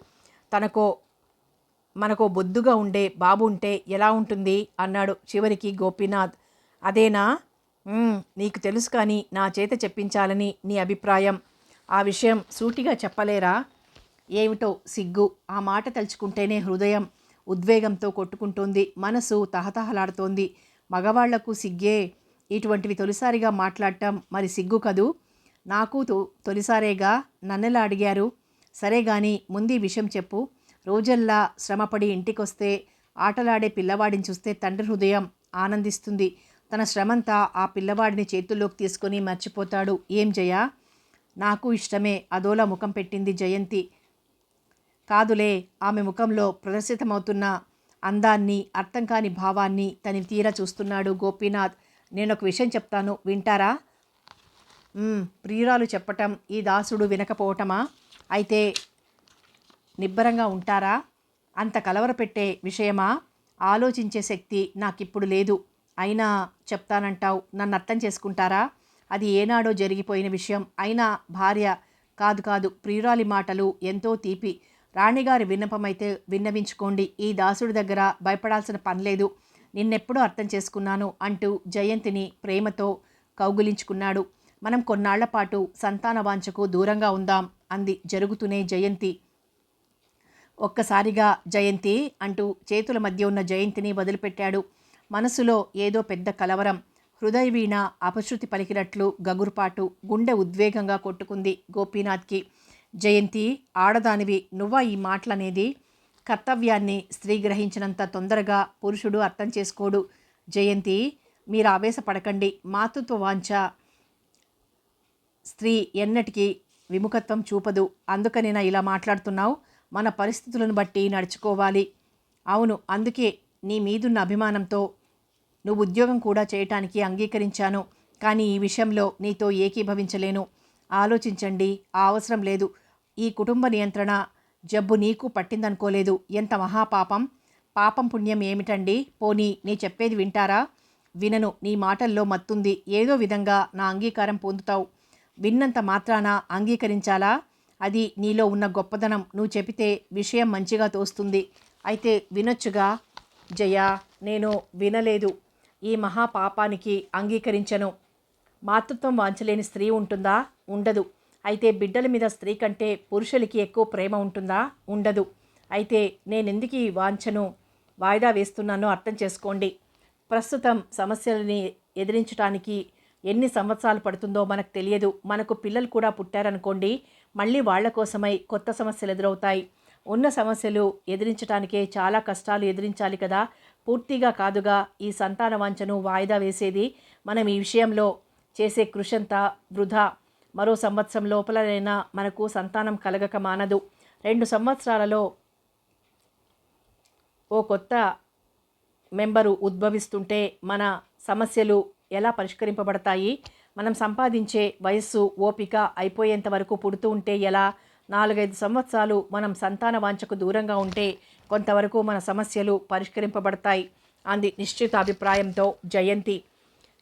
మనకో బొద్దుగా ఉండే బాబు ఉంటే ఎలా ఉంటుంది అన్నాడు చివరికి గోపీనాథ్. అదేనా? నీకు తెలుసు కానీ నా చేత చెప్పించాలని నీ అభిప్రాయం. ఆ విషయం సూటిగా చెప్పలేరా? ఏమిటో సిగ్గు. ఆ మాట తలుచుకుంటేనే హృదయం ఉద్వేగంతో కొట్టుకుంటోంది, మనసు తహతహలాడుతోంది. మగవాళ్లకు సిగ్గే. ఇటువంటివి తొలిసారిగా మాట్లాడటం మరి సిగ్గు కదూ. నాకు తొలిసారేగా. నన్నెలా అడిగారు? సరే గాని ముందు ఈ విషయం చెప్పు. రోజల్లా శ్రమపడి ఇంటికొస్తే ఆటలాడే పిల్లవాడిని చూస్తే తండ్రి హృదయం ఆనందిస్తుంది. తన శ్రమంతా ఆ పిల్లవాడిని చేతుల్లోకి తీసుకొని మర్చిపోతాడు. ఏం జయ? నాకు ఇష్టమే. అదోలా ముఖం పెట్టింది జయంతి. కాదులే, ఆమె ముఖంలో ప్రదర్శితమవుతున్న అందాన్ని, అర్థం కాని భావాన్ని తని తీరా చూస్తున్నాడు గోపీనాథ్. నేనొక విషయం చెప్తాను, వింటారా? ప్రియురాలు చెప్పటం ఈ దాసుడు వినకపోవటమా? అయితే నిబ్బరంగా ఉంటారా? అంత కలవరపెట్టే విషయమా? ఆలోచించే శక్తి నాకిప్పుడు లేదు. అయినా చెప్తానంటావు, నన్ను అర్థం చేసుకుంటారా? అది ఏనాడో జరిగిపోయిన విషయం. అయినా భార్య కాదు ప్రియురాలి మాటలు ఎంతో తీపి. రాణిగారి విన్నపమైతే విన్నవించుకోండి. ఈ దాసుడి దగ్గర భయపడాల్సిన పనిలేదు. నిన్నెప్పుడూ అర్థం చేసుకున్నాను అంటూ జయంతిని ప్రేమతో కౌగులించుకున్నాడు. మనం కొన్నాళ్లపాటు సంతాన వాంఛకు దూరంగా ఉందాం అంది జరుగుతూనే జయంతి. ఒక్కసారిగా జయంతి అంటూ చేతుల మధ్య ఉన్న జయంతిని వదిలిపెట్టాడు. మనసులో ఏదో పెద్ద కలవరం. హృదయవీణ అపశృతి పలికినట్లు గగురుపాటు. గుండె ఉద్వేగంగా కొట్టుకుంది గోపీనాథ్కి. జయంతి, ఆడదానివి నువ్వా ఈ మాటలనేది? కర్తవ్యాన్ని స్త్రీ గ్రహించినంత తొందరగా పురుషుడు అర్థం చేసుకోడు. జయంతి, మీరు ఆవేశపడకండి. మాతృత్వ వాంఛ స్త్రీ ఎన్నటికీ విముఖత్వం చూపదు. అందుకనేనా ఇలా మాట్లాడుతున్నావు? మన పరిస్థితులను బట్టి నడుచుకోవాలి. అవును, అందుకే నీ మీదున్న అభిమానంతో నువ్వు ఉద్యోగం కూడా చేయటానికి అంగీకరించాను. కానీ ఈ విషయంలో నీతో ఏకీభవించలేను. ఆలోచించండి. ఆ అవసరం లేదు. ఈ కుటుంబ నియంత్రణ జబ్బు నీకు పట్టిందనుకోలేదు. ఎంత మహాపాపం! పాపం పుణ్యం ఏమిటండి? పోనీ నీ చెప్పేది వింటారా? వినను. నీ మాటల్లో మత్తుంది. ఏదో విధంగా నా అంగీకారం పొందుతావు. విన్నంత మాత్రాన అంగీకరించాలా? అది నీలో ఉన్న గొప్పదనం. నువ్వు చెబితే విషయం మంచిగా తోస్తుంది. అయితే వినొచ్చుగా. జయ, నేను వినలేదు. ఈ మహాపాపానికి అంగీకరించను. మాతృత్వం వాంచలేని స్త్రీ ఉంటుందా? ఉండదు. అయితే బిడ్డల మీద స్త్రీ కంటే పురుషులకి ఎక్కువ ప్రేమ ఉంటుందా? ఉండదు. అయితే నేనెందుకు ఈ వాంఛను వాయిదా వేస్తున్నానో అర్థం చేసుకోండి. ప్రస్తుతం సమస్యలని ఎదిరించడానికి ఎన్ని సంవత్సరాలు పడుతుందో మనకు తెలియదు. మనకు పిల్లలు కూడా పుట్టారనుకోండి, మళ్ళీ వాళ్ల కోసమై కొత్త సమస్యలు ఎదురవుతాయి. ఉన్న సమస్యలు ఎదిరించడానికే చాలా కష్టాలు ఎదిరించాలి కదా. పూర్తిగా కాదుగా ఈ సంతాన వాంఛను వాయిదా వేసేది. మనం ఈ విషయంలో చేసే కృషంతా వృధా. మరో సంవత్సరం లోపలనైనా మనకు సంతానం కలగక మానదు. 2 సంవత్సరాలలో ఓ కొత్త మెంబరు ఉద్భవిస్తుంటే మన సమస్యలు ఎలా పరిష్కరింపబడతాయి? మనం సంపాదించే వయస్సు, ఓపిక అయిపోయేంత వరకు పుడుతూ ఉంటే ఎలా? 4-5 సంవత్సరాలు మనం సంతాన వాంఛకు దూరంగా ఉంటే కొంతవరకు మన సమస్యలు పరిష్కరింపబడతాయి అంది నిశ్చితాభిప్రాయంతో జయంతి.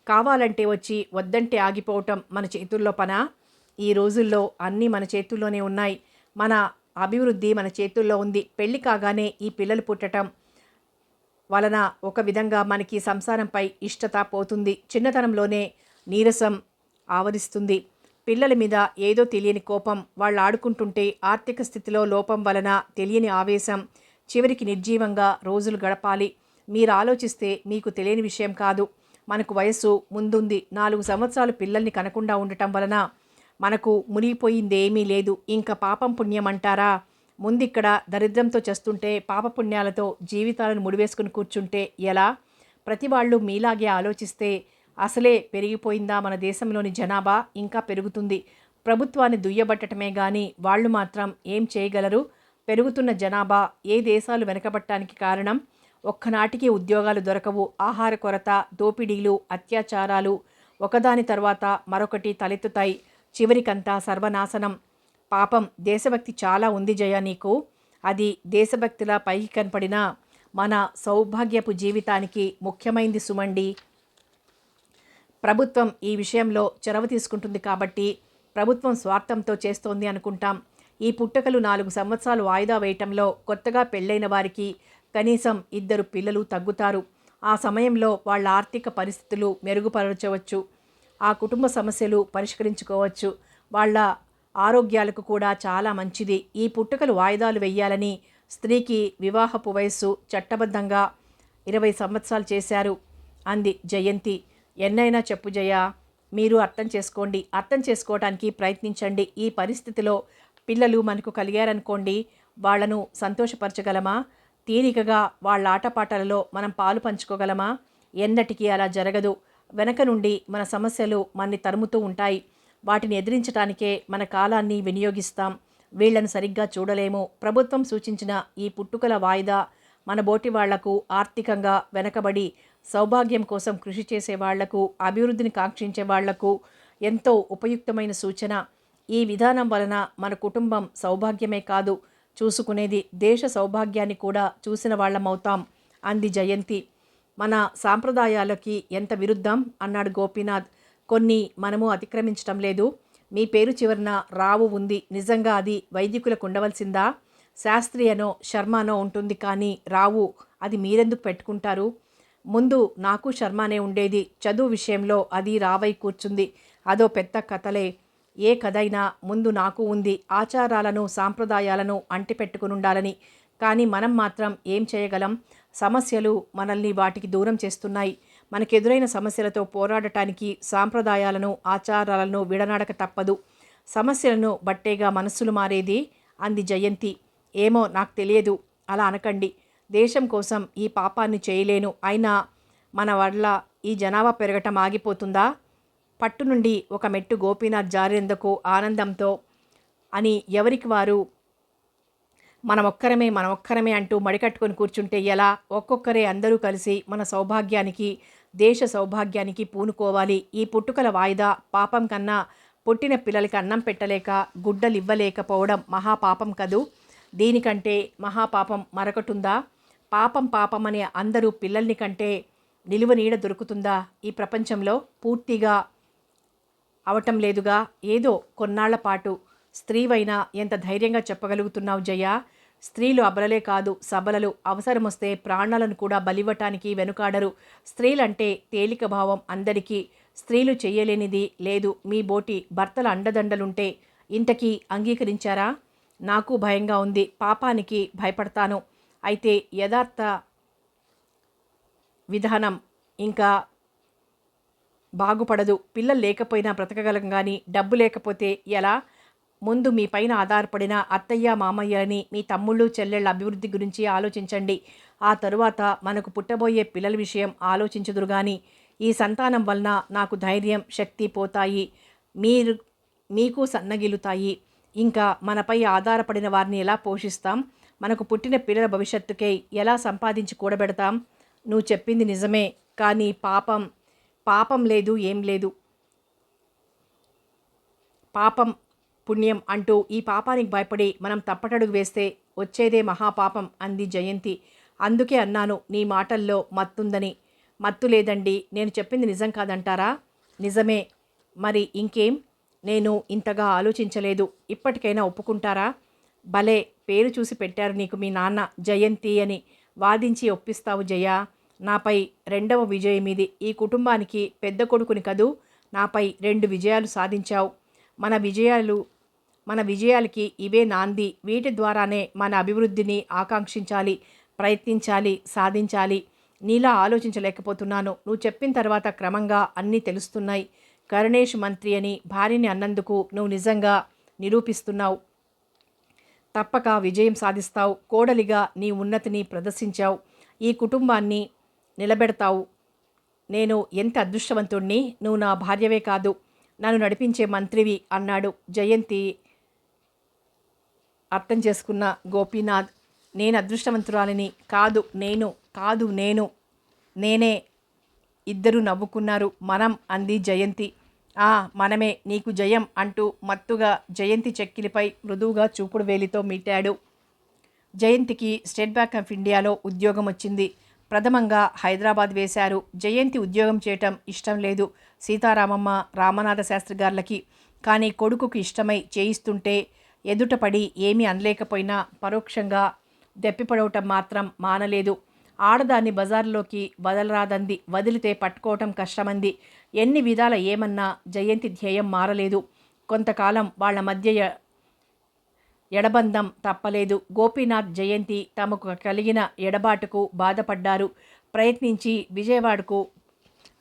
కావాలంటే వచ్చి, వద్దంటే ఆగిపోవటం మన చేతుల్లో పనా? ఈ రోజుల్లో అన్నీ మన చేతుల్లోనే ఉన్నాయి. మన అభివృద్ధి మన చేతుల్లో ఉంది. పెళ్లి కాగానే ఈ పిల్లలు పుట్టడం వలన ఒక విధంగా మనకి సంసారంపై ఇష్టత పోతుంది. చిన్నతనంలోనే నీరసం ఆవరిస్తుంది. పిల్లల మీద ఏదో తెలియని కోపం, వాళ్ళు ఆడుకుంటుంటే ఆర్థిక స్థితిలో లోపం వలన తెలియని ఆవేశం, చివరికి నిర్జీవంగా రోజులు గడపాలి. మీరు ఆలోచిస్తే మీకు తెలియని విషయం కాదు. మనకు వయస్సు ముందుంది. 4 సంవత్సరాలు పిల్లల్ని కనకుండా ఉండటం వలన మనకు మునిగిపోయిందేమీ లేదు. ఇంకా పాపం పుణ్యం అంటారా? ముందిక్కడ దరిద్రంతో చేస్తుంటే పాపపుణ్యాలతో జీవితాలను ముడివేసుకుని కూర్చుంటే ఎలా? ప్రతి వాళ్ళు మీలాగే ఆలోచిస్తే అసలే పెరిగిపోయిందా మన దేశంలోని జనాభా? ఇంకా పెరుగుతుంది. ప్రభుత్వాన్ని దుయ్యబట్టటమే గాని వాళ్ళు మాత్రం ఏం చేయగలరు? పెరుగుతున్న జనాభా ఏ దేశాలు వెనకబట్టడానికి కారణం? ఒక్కనాటికి ఉద్యోగాలు దొరకవు. ఆహార కొరత, దోపిడీలు, అత్యాచారాలు ఒకదాని తర్వాత మరొకటి తలెత్తుతాయి. చివరికంతా సర్వనాశనం. పాపం దేశభక్తి చాలా ఉంది జయ నీకు. అది దేశభక్తిలా పైకి కనపడిన మన సౌభాగ్యపు జీవితానికి ముఖ్యమైంది సుమండి. ప్రభుత్వం ఈ విషయంలో చొరవ తీసుకుంటుంది కాబట్టి ప్రభుత్వం స్వార్థంతో చేస్తోంది అనుకుంటాం. ఈ పుట్టకలు 4 సంవత్సరాలు వాయిదా వేయటంలో కొత్తగా పెళ్ళైన వారికి కనీసం 2 పిల్లలు తగ్గుతారు. ఆ సమయంలో వాళ్ళ ఆర్థిక పరిస్థితులు మెరుగుపరచవచ్చు. ఆ కుటుంబ సమస్యలు పరిష్కరించుకోవచ్చు. వాళ్ళ ఆరోగ్యాలకు కూడా చాలా మంచిది. ఈ పుట్టుకలు వాయిదాలు వెయ్యాలని స్త్రీకి వివాహపు వయస్సు చట్టబద్ధంగా 20 సంవత్సరాలు చేశారు అంది జయంతి. ఎన్నైనా చెప్పు జయ, మీరు అర్థం చేసుకోండి, అర్థం చేసుకోవటానికి ప్రయత్నించండి. ఈ పరిస్థితిలో పిల్లలు మనకు కలిగారనుకోండి, వాళ్లను సంతోషపరచగలమా? తీరికగా వాళ్ళ ఆటపాటలలో మనం పాలు పంచుకోగలమా? ఎన్నటికీ అలా జరగదు. వెనక నుండి మన సమస్యలు మనని తరుముతూ ఉంటాయి. వాటిని ఎదిరించడానికే మన కాలాన్ని వినియోగిస్తాం. వీళ్లను సరిగ్గా చూడలేము. ప్రభుత్వం సూచించిన ఈ పుట్టుకల వాయిదా మన బోటి వాళ్లకు, ఆర్థికంగా వెనకబడి సౌభాగ్యం కోసం కృషి చేసే వాళ్లకు, అభివృద్ధిని కాంక్షించే వాళ్లకు ఎంతో ఉపయుక్తమైన సూచన. ఈ విధానం వలన మన కుటుంబం సౌభాగ్యమే కాదు చూసుకునేది, దేశ సౌభాగ్యాన్ని కూడా చూసిన వాళ్ళమవుతాం అంది జయంతి. మన సాంప్రదాయాలకి ఎంత విరుద్ధం అన్నాడు గోపీనాథ్. కొన్ని మనము అతిక్రమించటం లేదు. మీ పేరు చివరన రావు ఉంది. నిజంగా అది వైదికులకు ఉండవలసిందా? శాస్త్రియనో శర్మనో ఉంటుంది, కానీ రావు అది మీరెందుకు పెట్టుకుంటారు? ముందు నాకు శర్మనే ఉండేది. చదువు విషయంలో అది రావై కూర్చుంది. అదో పెద్ద కథలే. ఏ కథైనా ముందు నాకు ఉంది. ఆచారాలను సాంప్రదాయాలను అంటిపెట్టుకునుండాలని. కానీ మనం మాత్రం ఏం చేయగలం? సమస్యలు మనల్ని వాటికి దూరం చేస్తున్నాయి. మనకెదురైన సమస్యలతో పోరాడటానికి సాంప్రదాయాలను ఆచారాలను విడనాడక తప్పదు. సమస్యలను బట్టేగా మనస్సులు మారేది అంది జయంతి. ఏమో నాకు తెలియదు. అలా అనకండి. దేశం కోసం ఈ పాపాన్ని చేయలేను. అయినా మన వల్ల ఈ జనాభా పెరగటం ఆగిపోతుందా? పట్టు నుండి ఒక మెట్టు గోపీనాథ్ జారేందుకు ఆనందంతో అని ఎవరికి వారు మనమొక్కరమే అంటూ మడికట్టుకొని కూర్చుంటే ఎలా? ఒక్కొక్కరే అందరూ కలిసి మన సౌభాగ్యానికి, దేశ సౌభాగ్యానికి పూనుకోవాలి. ఈ పుట్టుకల వాయిదా పాపం కన్నా పుట్టిన పిల్లలకి అన్నం పెట్టలేక గుడ్డలు ఇవ్వలేకపోవడం మహాపాపం కదూ. దీనికంటే మహాపాపం మరొకటుందా? పాపం అనే అందరూ పిల్లల్ని కంటే నిలువ నీడ దొరుకుతుందా ఈ ప్రపంచంలో? పూర్తిగా అవటం లేదుగా. ఏదో కొన్నాళ్ల పాటు. స్త్రీవైనా ఎంత ధైర్యంగా చెప్పగలుగుతున్నావు జయ? స్త్రీలు అబలలే కాదు, సబలలు. అవసరమొస్తే ప్రాణాలను కూడా బలివ్వటానికి వెనుకాడరు. స్త్రీలంటే తేలిక భావం అందరికీ. స్త్రీలు చెయ్యలేనిది లేదు. మీ బోటి భర్తల అండదండలుంటే ఇంతకీ అంగీకరించారా? నాకు భయంగా ఉంది. పాపానికి భయపడతాను. అయితే యథార్థ విధానం ఇంకా బాగుపడదు. పిల్లలు లేకపోయినా బ్రతకగలం, కానీ డబ్బు లేకపోతే ఎలా? ముందు మీ పైన ఆధారపడిన అత్తయ్య మామయ్యని, మీ తమ్ముళ్ళు చెల్లెళ్ళ అభివృద్ధి గురించి ఆలోచించండి. ఆ తరువాత మనకు పుట్టబోయే పిల్లల విషయం ఆలోచించుదురు. కానీ ఈ సంతానం వలన నాకు ధైర్యం, శక్తి పోతాయి. మీకు సన్నగిలుతాయి. ఇంకా మనపై ఆధారపడిన వారిని ఎలా పోషిస్తాం? మనకు పుట్టిన పిల్లల భవిష్యత్తుకై ఎలా సంపాదించి కూడబెడతాం? నువ్వు చెప్పింది నిజమే, కానీ పాపం లేదు, ఏం లేదు. పాపం పుణ్యం అంటూ ఈ పాపానికి భయపడి మనం తప్పటడుగు వేస్తే వచ్చేదే మహాపాపం అంది జయంతి. అందుకే అన్నాను నీ మాటల్లో మత్తుందని. మత్తు లేదండి. నేను చెప్పింది నిజం కాదంటారా? నిజమే. మరి ఇంకేం? నేను ఇంతగా ఆలోచించలేదు. ఇప్పటికైనా ఒప్పుకుంటారా? భలే పేరు చూసి పెట్టారు నీకు మీ నాన్న, జయంతి అని. వాదించి ఒప్పిస్తావు జయ. నాపై 2వ విజయం ఇది. ఈ కుటుంబానికి పెద్ద కొడుకుని కదూ. నాపై 2 విజయాలు సాధించావు. మన విజయాలకి ఇవే నాంది. వీటి ద్వారానే మన అభివృద్ధిని ఆకాంక్షించాలి, ప్రయత్నించాలి, సాధించాలి. నీలా ఆలోచించలేకపోతున్నాను. నువ్వు చెప్పిన తర్వాత క్రమంగా అన్నీ తెలుస్తున్నాయి. కరుణేష్ మంత్రి అని భార్యని అన్నందుకు నువ్వు నిజంగా నిరూపిస్తున్నావు. తప్పక విజయం సాధిస్తావు. కోడలిగా నీ ఉన్నతిని ప్రదర్శించావు. ఈ కుటుంబాన్ని నిలబెడతావు. నేను ఎంత అదృష్టవంతుణ్ణి. నువ్వు నా భార్యవే కాదు, నన్ను నడిపించే మంత్రివి అన్నాడు. జయంతి అర్థం చేసుకున్న గోపీనాథ్, నేను అదృష్టవంతురాలిని కాదు నేను నేనే. ఇద్దరు నవ్వుకున్నారు. మనం అంది జయంతి. మనమే, నీకు జయం అంటూ మత్తుగా జయంతి చెక్కిలిపై మృదువుగా చూపుడు వేలితో మీటాడు. జయంతికి స్టేట్ బ్యాంక్ ఆఫ్ ఇండియాలో ఉద్యోగం వచ్చింది. ప్రథమంగా హైదరాబాద్ వేశారు. జయంతి ఉద్యోగం చేయటం ఇష్టం లేదు సీతారామమ్మ, రామనాథ శాస్త్రి గార్లకి. కానీ కొడుకుకి ఇష్టమై చేయిస్తుంటే ఎదుటపడి ఏమీ అనలేకపోయినా పరోక్షంగా దెప్పిపడవటం మాత్రం మానలేదు. ఆడదాన్ని బజార్లోకి వదలరాదంది, వదిలితే పట్టుకోవటం కష్టమంది. ఎన్ని విధాల ఏమన్నా జయంతి ధ్యేయం మారలేదు. కొంతకాలం వాళ్ల మధ్య ఎడబంధం తప్పలేదు. గోపీనాథ్, జయంతి తమకు కలిగిన ఎడబాటుకు బాధపడ్డారు. ప్రయత్నించి విజయవాడకు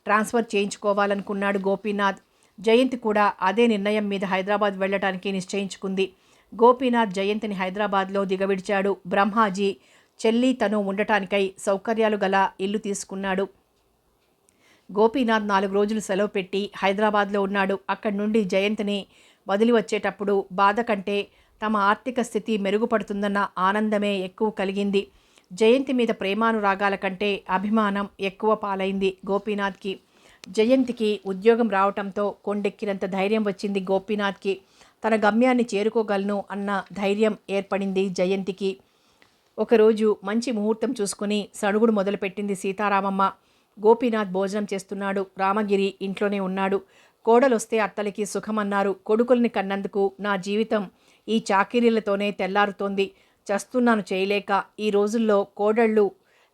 ట్రాన్స్ఫర్ చేయించుకోవాలనుకున్నాడు గోపీనాథ్. జయంతి కూడా అదే నిర్ణయం మీద హైదరాబాద్ వెళ్ళటానికి నిశ్చయించుకుంది. గోపీనాథ్ జయంతిని హైదరాబాద్లో దిగవిడిచాడు. బ్రహ్మాజీ చెల్లి తను ఉండటానికై సౌకర్యాలు గల ఇల్లు తీసుకున్నాడు. గోపీనాథ్ 4 రోజులు సెలవు పెట్టి హైదరాబాద్లో ఉన్నాడు. అక్కడి నుండి జయంతిని వదిలి వచ్చేటప్పుడు బాధ కంటే తమ ఆర్థిక స్థితి మెరుగుపడుతుందన్న ఆనందమే ఎక్కువ కలిగింది. జయంతి మీద ప్రేమానురాగాల కంటే అభిమానం ఎక్కువ పాలైంది గోపీనాథ్కి. జయంతికి ఉద్యోగం రావటంతో కొండెక్కినంత ధైర్యం వచ్చింది గోపీనాథ్కి. తన గమ్యాన్ని చేరుకోగలను అన్న ధైర్యం ఏర్పడింది జయంతికి. ఒకరోజు మంచి ముహూర్తం చూసుకుని సణుగుడు మొదలుపెట్టింది సీతారామమ్మ. గోపీనాథ్ భోజనం చేస్తున్నాడు. రామగిరి ఇంట్లోనే ఉన్నాడు. కోడలొస్తే అత్తలకి సుఖమన్నారు. కొడుకుల్ని కన్నందుకు నా జీవితం ఈ చాకిరీలతోనే తెల్లారుతోంది. చస్తున్నాను చేయలేక. ఈ రోజుల్లో కోడళ్ళు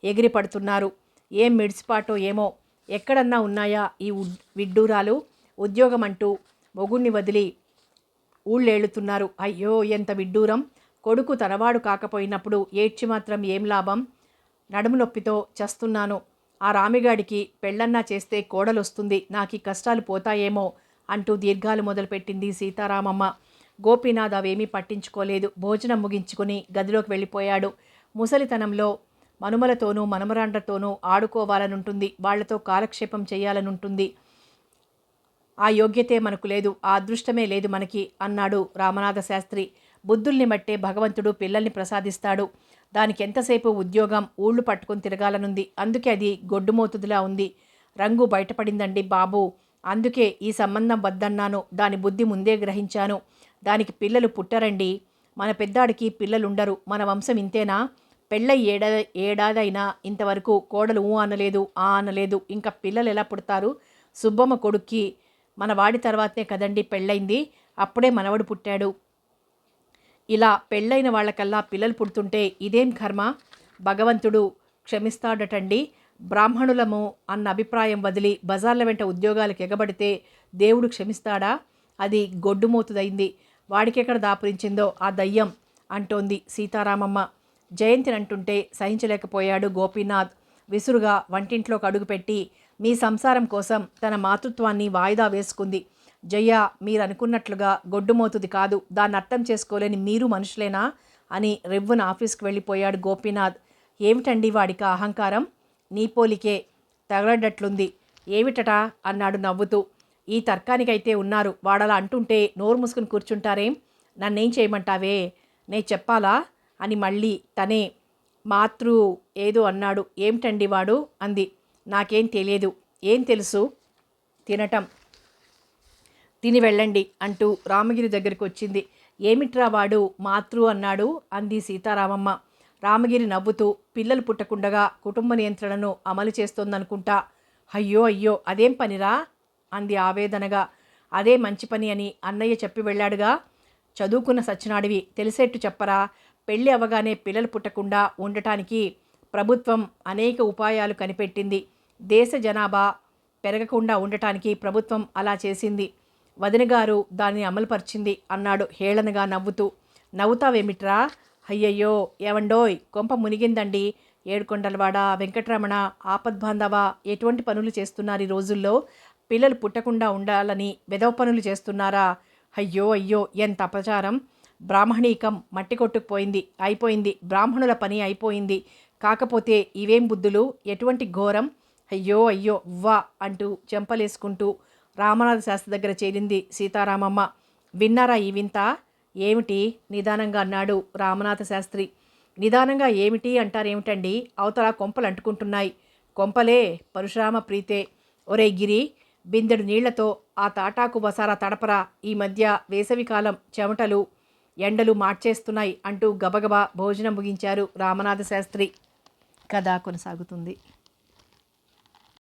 ఎగిరి పడుతున్నారు. ఏం మిడిసిపాటో ఏమో. ఎక్కడన్నా ఉన్నాయా ఈ విడ్డూరాలు? ఉద్యోగం అంటూ మొగుణ్ణి వదిలి ఊళ్ళేళ్తున్నారు. అయ్యో ఎంత విడ్డూరం. కొడుకు తనవాడు కాకపోయినప్పుడు ఏడ్చి మాత్రం ఏం లాభం? నడుము నొప్పితో చస్తున్నాను. ఆ రామిగాడికి పెళ్ళన్నా చేస్తే కోడలొస్తుంది. నాకు ఈ కష్టాలు పోతాయేమో అంటూ దీర్ఘాలు మొదలుపెట్టింది సీతారామమ్మ. గోపీనాథ్ అవేమీ పట్టించుకోలేదు. భోజనం ముగించుకుని గదిలోకి వెళ్ళిపోయాడు. ముసలితనంలో మనుమలతోనూ మనమరాండ్రతోనూ ఆడుకోవాలనుంటుంది. వాళ్లతో కాలక్షేపం చేయాలనుంటుంది. ఆ యోగ్యతే మనకు లేదు, ఆ అదృష్టమే లేదు మనకి అన్నాడు రామనాథ శాస్త్రి. బుద్ధుల్ని బట్టే భగవంతుడు పిల్లల్ని ప్రసాదిస్తాడు. దానికి ఎంతసేపు ఉద్యోగం, ఊళ్ళు పట్టుకొని తిరగాలనుంది. అందుకే అది గొడ్డుమోతుదిలా ఉంది. రంగు బయటపడిందండి బాబు. అందుకే ఈ సంబంధం వద్దన్నాను. దాని బుద్ధి ముందే గ్రహించాను. దానికి పిల్లలు పుట్టరండి. మన పెద్దాడికి పిల్లలుండరు. మన వంశం ఇంతేనా? పెళ్ళై ఏడాదైనా ఇంతవరకు కోడలు అనలేదు, అనలేదు. ఇంకా పిల్లలు ఎలా పుడతారు? సుబ్బమ్మ కొడుక్కి మన వాడి తర్వాతనే కదండి పెళ్ళైంది. అప్పుడే మనవడు పుట్టాడు. ఇలా పెళ్ళైన వాళ్ళకల్లా పిల్లలు పుడుతుంటే ఇదేం కర్మ? భగవంతుడు క్షమిస్తాడటండి. బ్రాహ్మణులము అన్న అభిప్రాయం వదిలి బజార్ల వెంట ఉద్యోగాలకు ఎగబడితే దేవుడు క్షమిస్తాడా? అది గొడ్డుమోతుదైంది. వాడికెక్కడ దాపురించిందో ఆ దయ్యం అంటోంది సీతారామమ్మ. జయంతిని అంటుంటే సహించలేకపోయాడు గోపీనాథ్. విసురుగా వంటింట్లోకి అడుగుపెట్టి మీ సంసారం కోసం తన మాతృత్వాన్ని వాయిదా వేసుకుంది. జయ, మీరనుకున్నట్లుగా గొడ్డుమోతుది కాదు. దాన్ని అర్థం చేసుకోలేని మీరు మనుషులేనా అని రెవ్వున ఆఫీస్కి వెళ్ళిపోయాడు గోపీనాథ్. ఏమిటండి వాడిక అహంకారం? నీ పోలికే తగలడ్డట్లుంది. ఏమిటటా అన్నాడు నవ్వుతూ. ఈ తర్కానికైతే ఉన్నారు. వాడలా అంటుంటే నోరు మూసుకుని కూర్చుంటారేం? నన్నేం చేయమంటావే? నే చెప్పాలా అని మళ్ళీ తనే మాతృ ఏదో అన్నాడు. ఏమిటండి వాడు అంది. నాకేం తెలియదు. ఏం తెలుసు? తినటం. తిని వెళ్ళండి అంటూ రామగిరి దగ్గరికి వచ్చింది. ఏమిట్రా వాడు మాతృ అన్నాడు అంది సీతారామమ్మ. రామగిరి నవ్వుతూ పిల్లలు పుట్టకుండగా కుటుంబ నియంత్రణను అమలు చేస్తోందనుకుంటా. అయ్యో అయ్యో, అదేం పనిరా అంది ఆవేదనగా. అదే మంచి పని అని అన్నయ్య చెప్పి వెళ్ళాడుగా. చదువుకున్న సచ్చినాడివి, తెలిసేట్టు చెప్పరా? పెళ్ళి అవగానే పిల్లలు పుట్టకుండా ఉండటానికి ప్రభుత్వం అనేక ఉపాయాలు కనిపెట్టింది. దేశ జనాభా పెరగకుండా ఉండటానికి ప్రభుత్వం అలా చేసింది. వదినగారు దాన్ని అమలుపరిచింది అన్నాడు హేళనగా నవ్వుతూ. నవ్వుతావేమిట్రా? అయ్యయ్యో ఏవండోయ్, కొంప మునిగిందండి. ఏడుకొండలవాడ, వెంకటరమణ, ఆపద్బాంధవ ఎటువంటి పనులు చేస్తున్నారు ఈ రోజుల్లో? పిల్లలు పుట్టకుండా ఉండాలని వెధవ పనులు చేస్తున్నారా? అయ్యో అయ్యో, ఎంత అపచారం. బ్రాహ్మణీకం మట్టి కొట్టుకుపోయింది, అయిపోయింది, బ్రాహ్మణుల పని అయిపోయింది. కాకపోతే ఇవేం బుద్ధులు, ఎటువంటి ఘోరం, అయ్యో అయ్యో వ్వా అంటూ చెంపలేసుకుంటూ రామనాథ శాస్త్రి దగ్గర చేరింది సీతారామమ్మ. విన్నారా ఈ వింత? ఏమిటి? నిదానంగా అన్నాడు రామనాథ శాస్త్రి. నిదానంగా ఏమిటి అంటారేమిటండి, అవతల కొంపలు అంటుకుంటున్నాయి. కొంపలే, పరశురామ ప్రీతే. ఒరే గిరి, బిందెడు నీళ్లతో ఆ తాటాకు వసారా తడపరా, ఈ మధ్య వేసవికాలం, చెమటలు, ఎండలు మార్చేస్తున్నాయి అంటూ గబగబా భోజనం ముగించారు రామనాథ శాస్త్రి. కథ కొనసాగుతుంది.